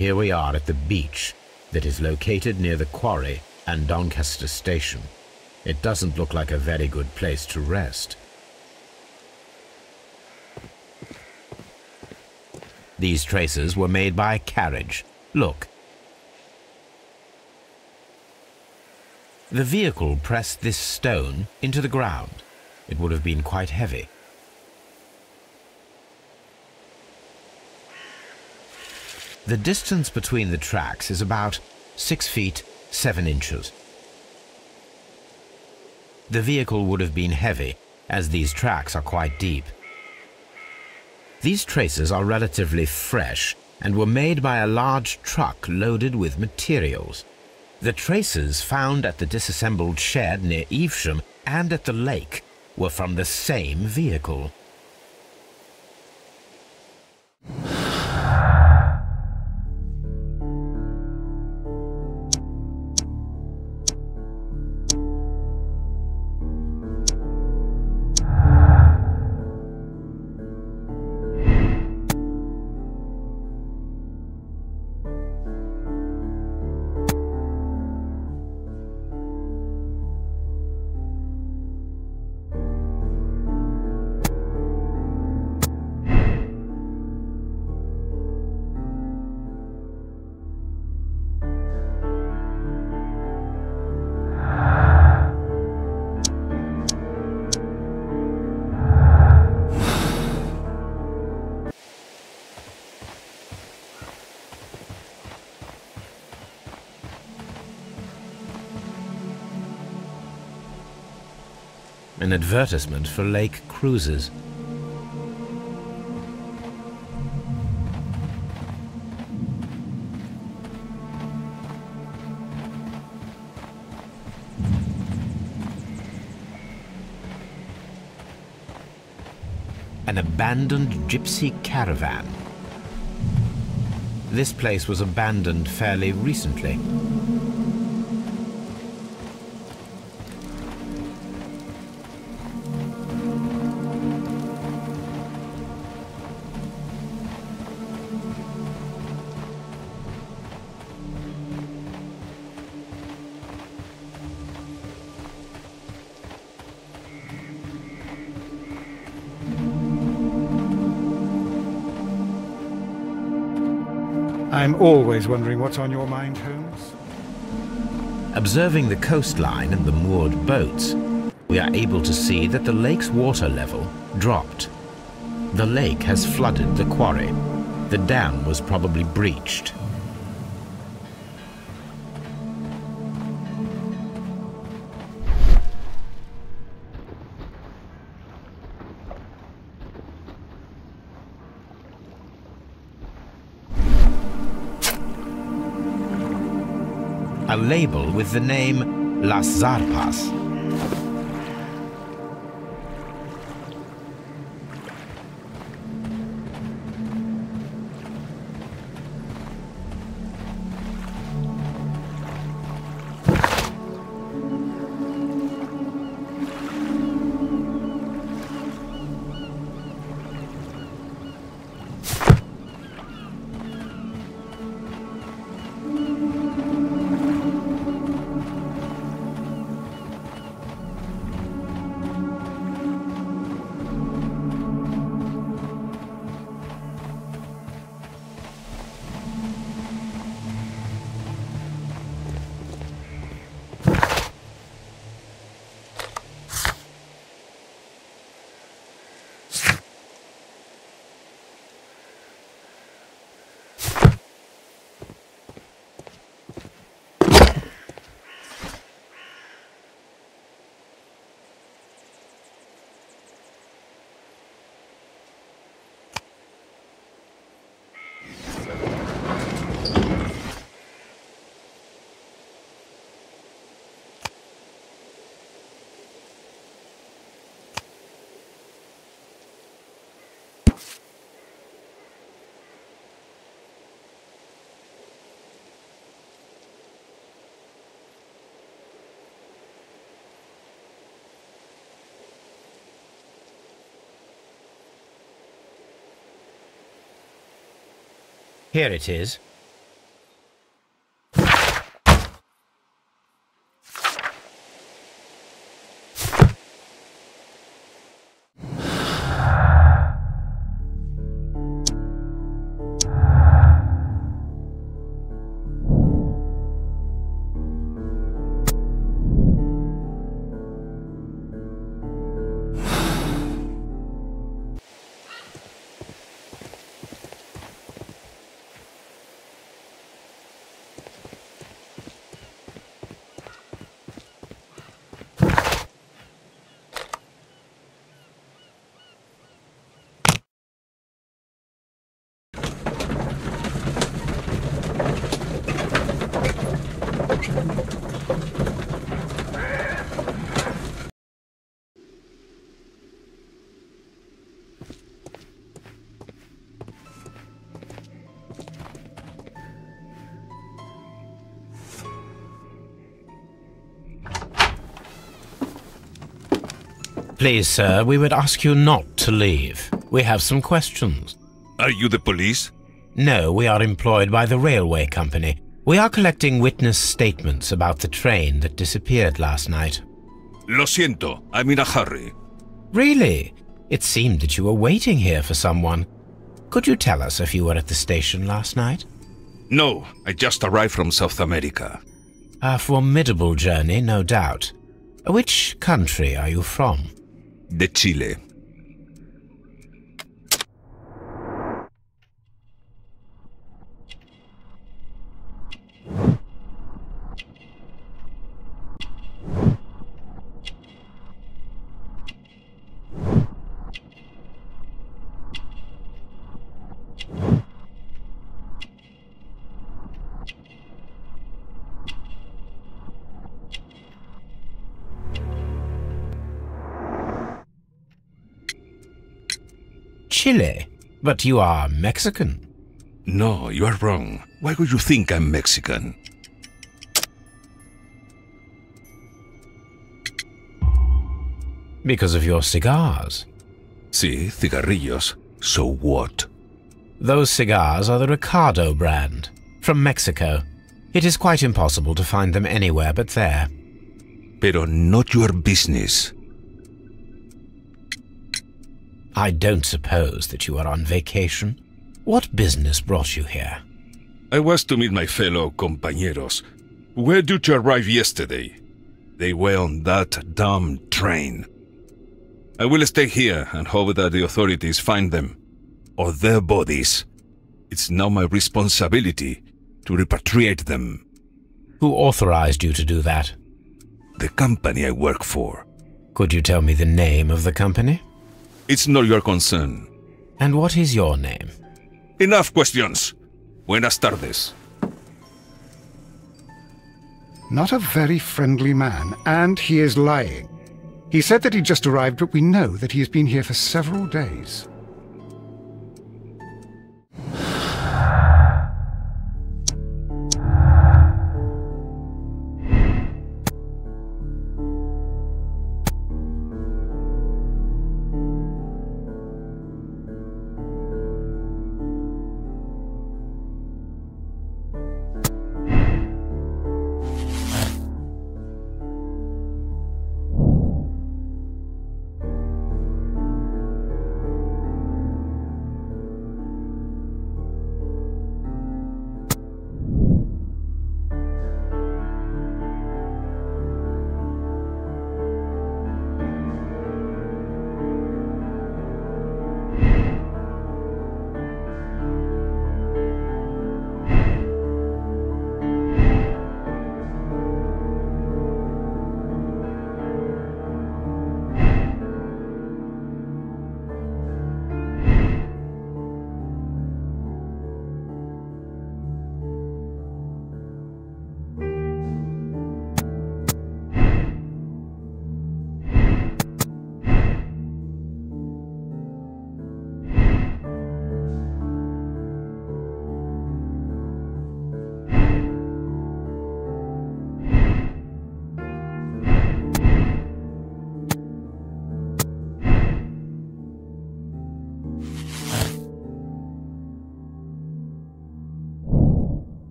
Here we are at the beach that is located near the quarry and Doncaster station. It doesn't look like a very good place to rest. These traces were made by a carriage. Look. The vehicle pressed this stone into the ground. It would have been quite heavy. The distance between the tracks is about 6 feet 7 inches. The vehicle would have been heavy, as these tracks are quite deep. These traces are relatively fresh and were made by a large truck loaded with materials. The traces found at the disassembled shed near Evesham and at the lake were from the same vehicle. An advertisement for lake cruises. An abandoned gypsy caravan. This place was abandoned fairly recently. I'm always wondering what's on your mind, Holmes. Observing the coastline and the moored boats, we are able to see that the lake's water level dropped. The lake has flooded the quarry. The dam was probably breached. A label with the name Las Zarpas. Here it is. Please, sir, we would ask you not to leave. We have some questions. Are you the police? No, we are employed by the railway company. We are collecting witness statements about the train that disappeared last night. Lo siento, I'm in a hurry. Really? It seemed that you were waiting here for someone. Could you tell us if you were at the station last night? No, I just arrived from South America. A formidable journey, no doubt. Which country are you from? De Chile. Chile, but you are Mexican. No, you are wrong. Why would you think I'm Mexican? Because of your cigars. Sí, cigarrillos. So what? Those cigars are the Ricardo brand, from Mexico. It is quite impossible to find them anywhere but there. Pero not your business. I don't suppose that you are on vacation. What business brought you here? I was to meet my fellow compañeros, who were due to arrive yesterday. They were on that damn train. I will stay here and hope that the authorities find them, or their bodies. It's now my responsibility to repatriate them. Who authorized you to do that? The company I work for. Could you tell me the name of the company? It's not your concern. And what is your name? Enough questions. Buenas tardes. Not a very friendly man, and he is lying. He said that he just arrived, but we know that he has been here for several days.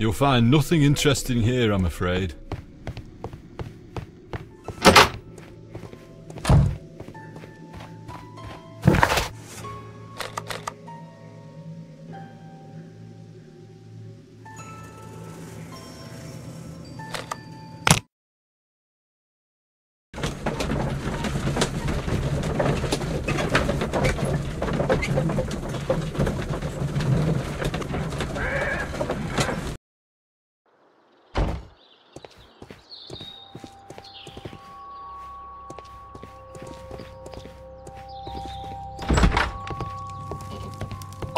You'll find nothing interesting here, I'm afraid.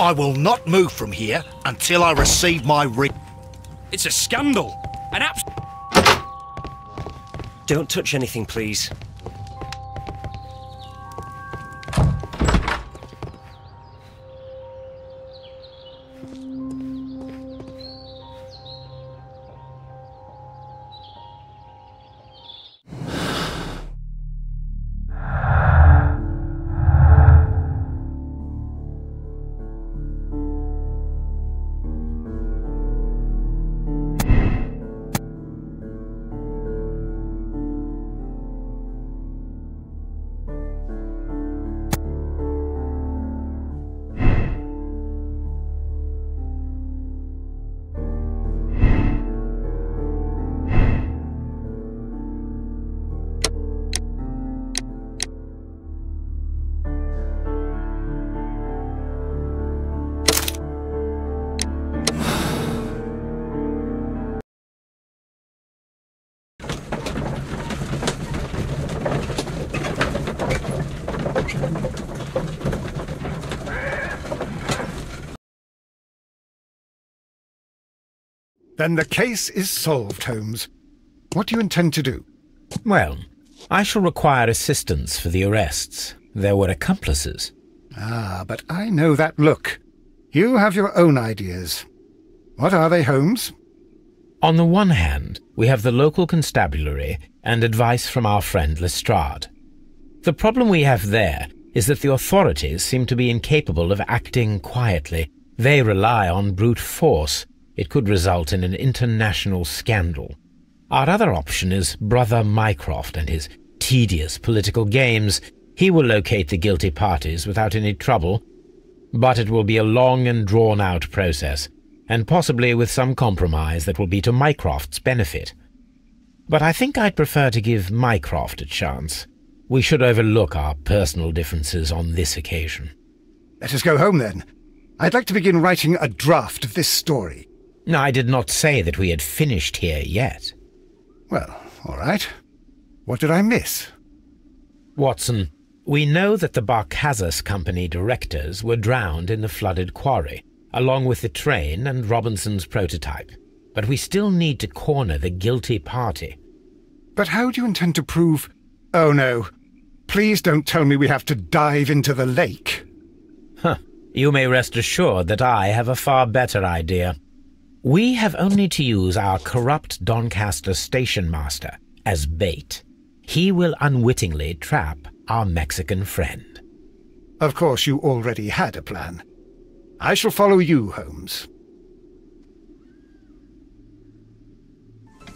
I will not move from here until I receive my It's a scandal. An Don't touch anything, please. Then the case is solved, Holmes. What do you intend to do? Well, I shall require assistance for the arrests. There were accomplices. Ah, but I know that look. You have your own ideas. What are they, Holmes? On the one hand, we have the local constabulary and advice from our friend Lestrade. The problem we have there is that the authorities seem to be incapable of acting quietly. They rely on brute force. It could result in an international scandal. Our other option is Brother Mycroft and his tedious political games. He will locate the guilty parties without any trouble, but it will be a long and drawn-out process, and possibly with some compromise that will be to Mycroft's benefit. But I think I'd prefer to give Mycroft a chance. We should overlook our personal differences on this occasion. Let us go home, then. I'd like to begin writing a draft of this story. I did not say that we had finished here yet. Well, all right. What did I miss? Watson, we know that the Barkazas Company directors were drowned in the flooded quarry, along with the train and Robinson's prototype. But we still need to corner the guilty party. But how do you intend to prove... Oh, no. Please don't tell me we have to dive into the lake. Huh. You may rest assured that I have a far better idea. We have only to use our corrupt Doncaster station master as bait. He will unwittingly trap our Mexican friend. Of course, you already had a plan. I shall follow you, Holmes.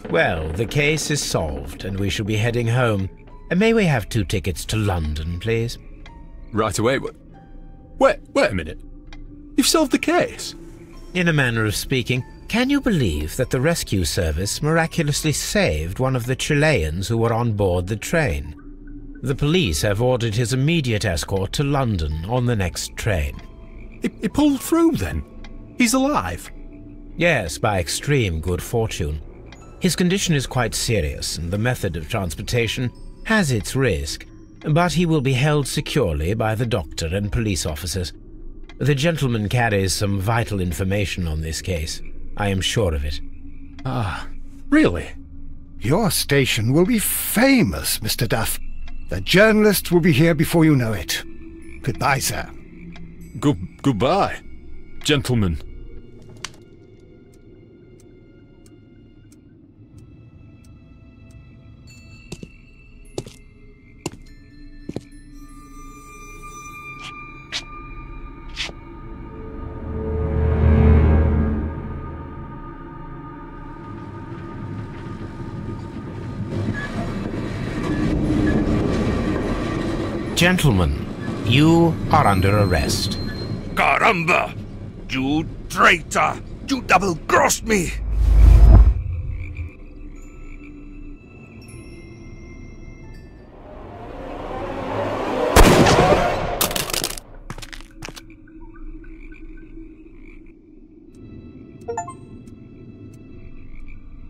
Well, the case is solved, and we shall be heading home. May we have 2 tickets to London, please? Right away. Wait a minute. You've solved the case? In a manner of speaking. Can you believe that the rescue service miraculously saved one of the Chileans who were on board the train? The police have ordered his immediate escort to London on the next train. He pulled through, then? He's alive? Yes, by extreme good fortune. His condition is quite serious, and the method of transportation has its risk, but he will be held securely by the doctor and police officers. The gentleman carries some vital information on this case. I am sure of it. Ah, really? Your station will be famous, Mr. Duff. The journalists will be here before you know it. Goodbye, sir. Goodbye, gentlemen. Gentlemen, you are under arrest. Caramba! You traitor! You double-crossed me!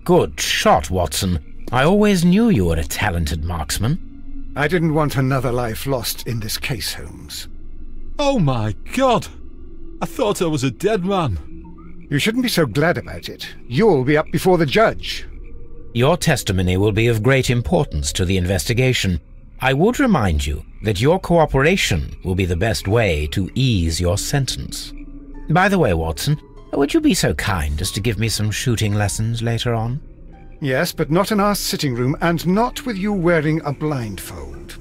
Good shot, Watson. I always knew you were a talented marksman. I didn't want another life lost in this case, Holmes. Oh my God! I thought I was a dead man. You shouldn't be so glad about it. You'll be up before the judge. Your testimony will be of great importance to the investigation. I would remind you that your cooperation will be the best way to ease your sentence. By the way, Watson, would you be so kind as to give me some shooting lessons later on? Yes, but not in our sitting room, and not with you wearing a blindfold.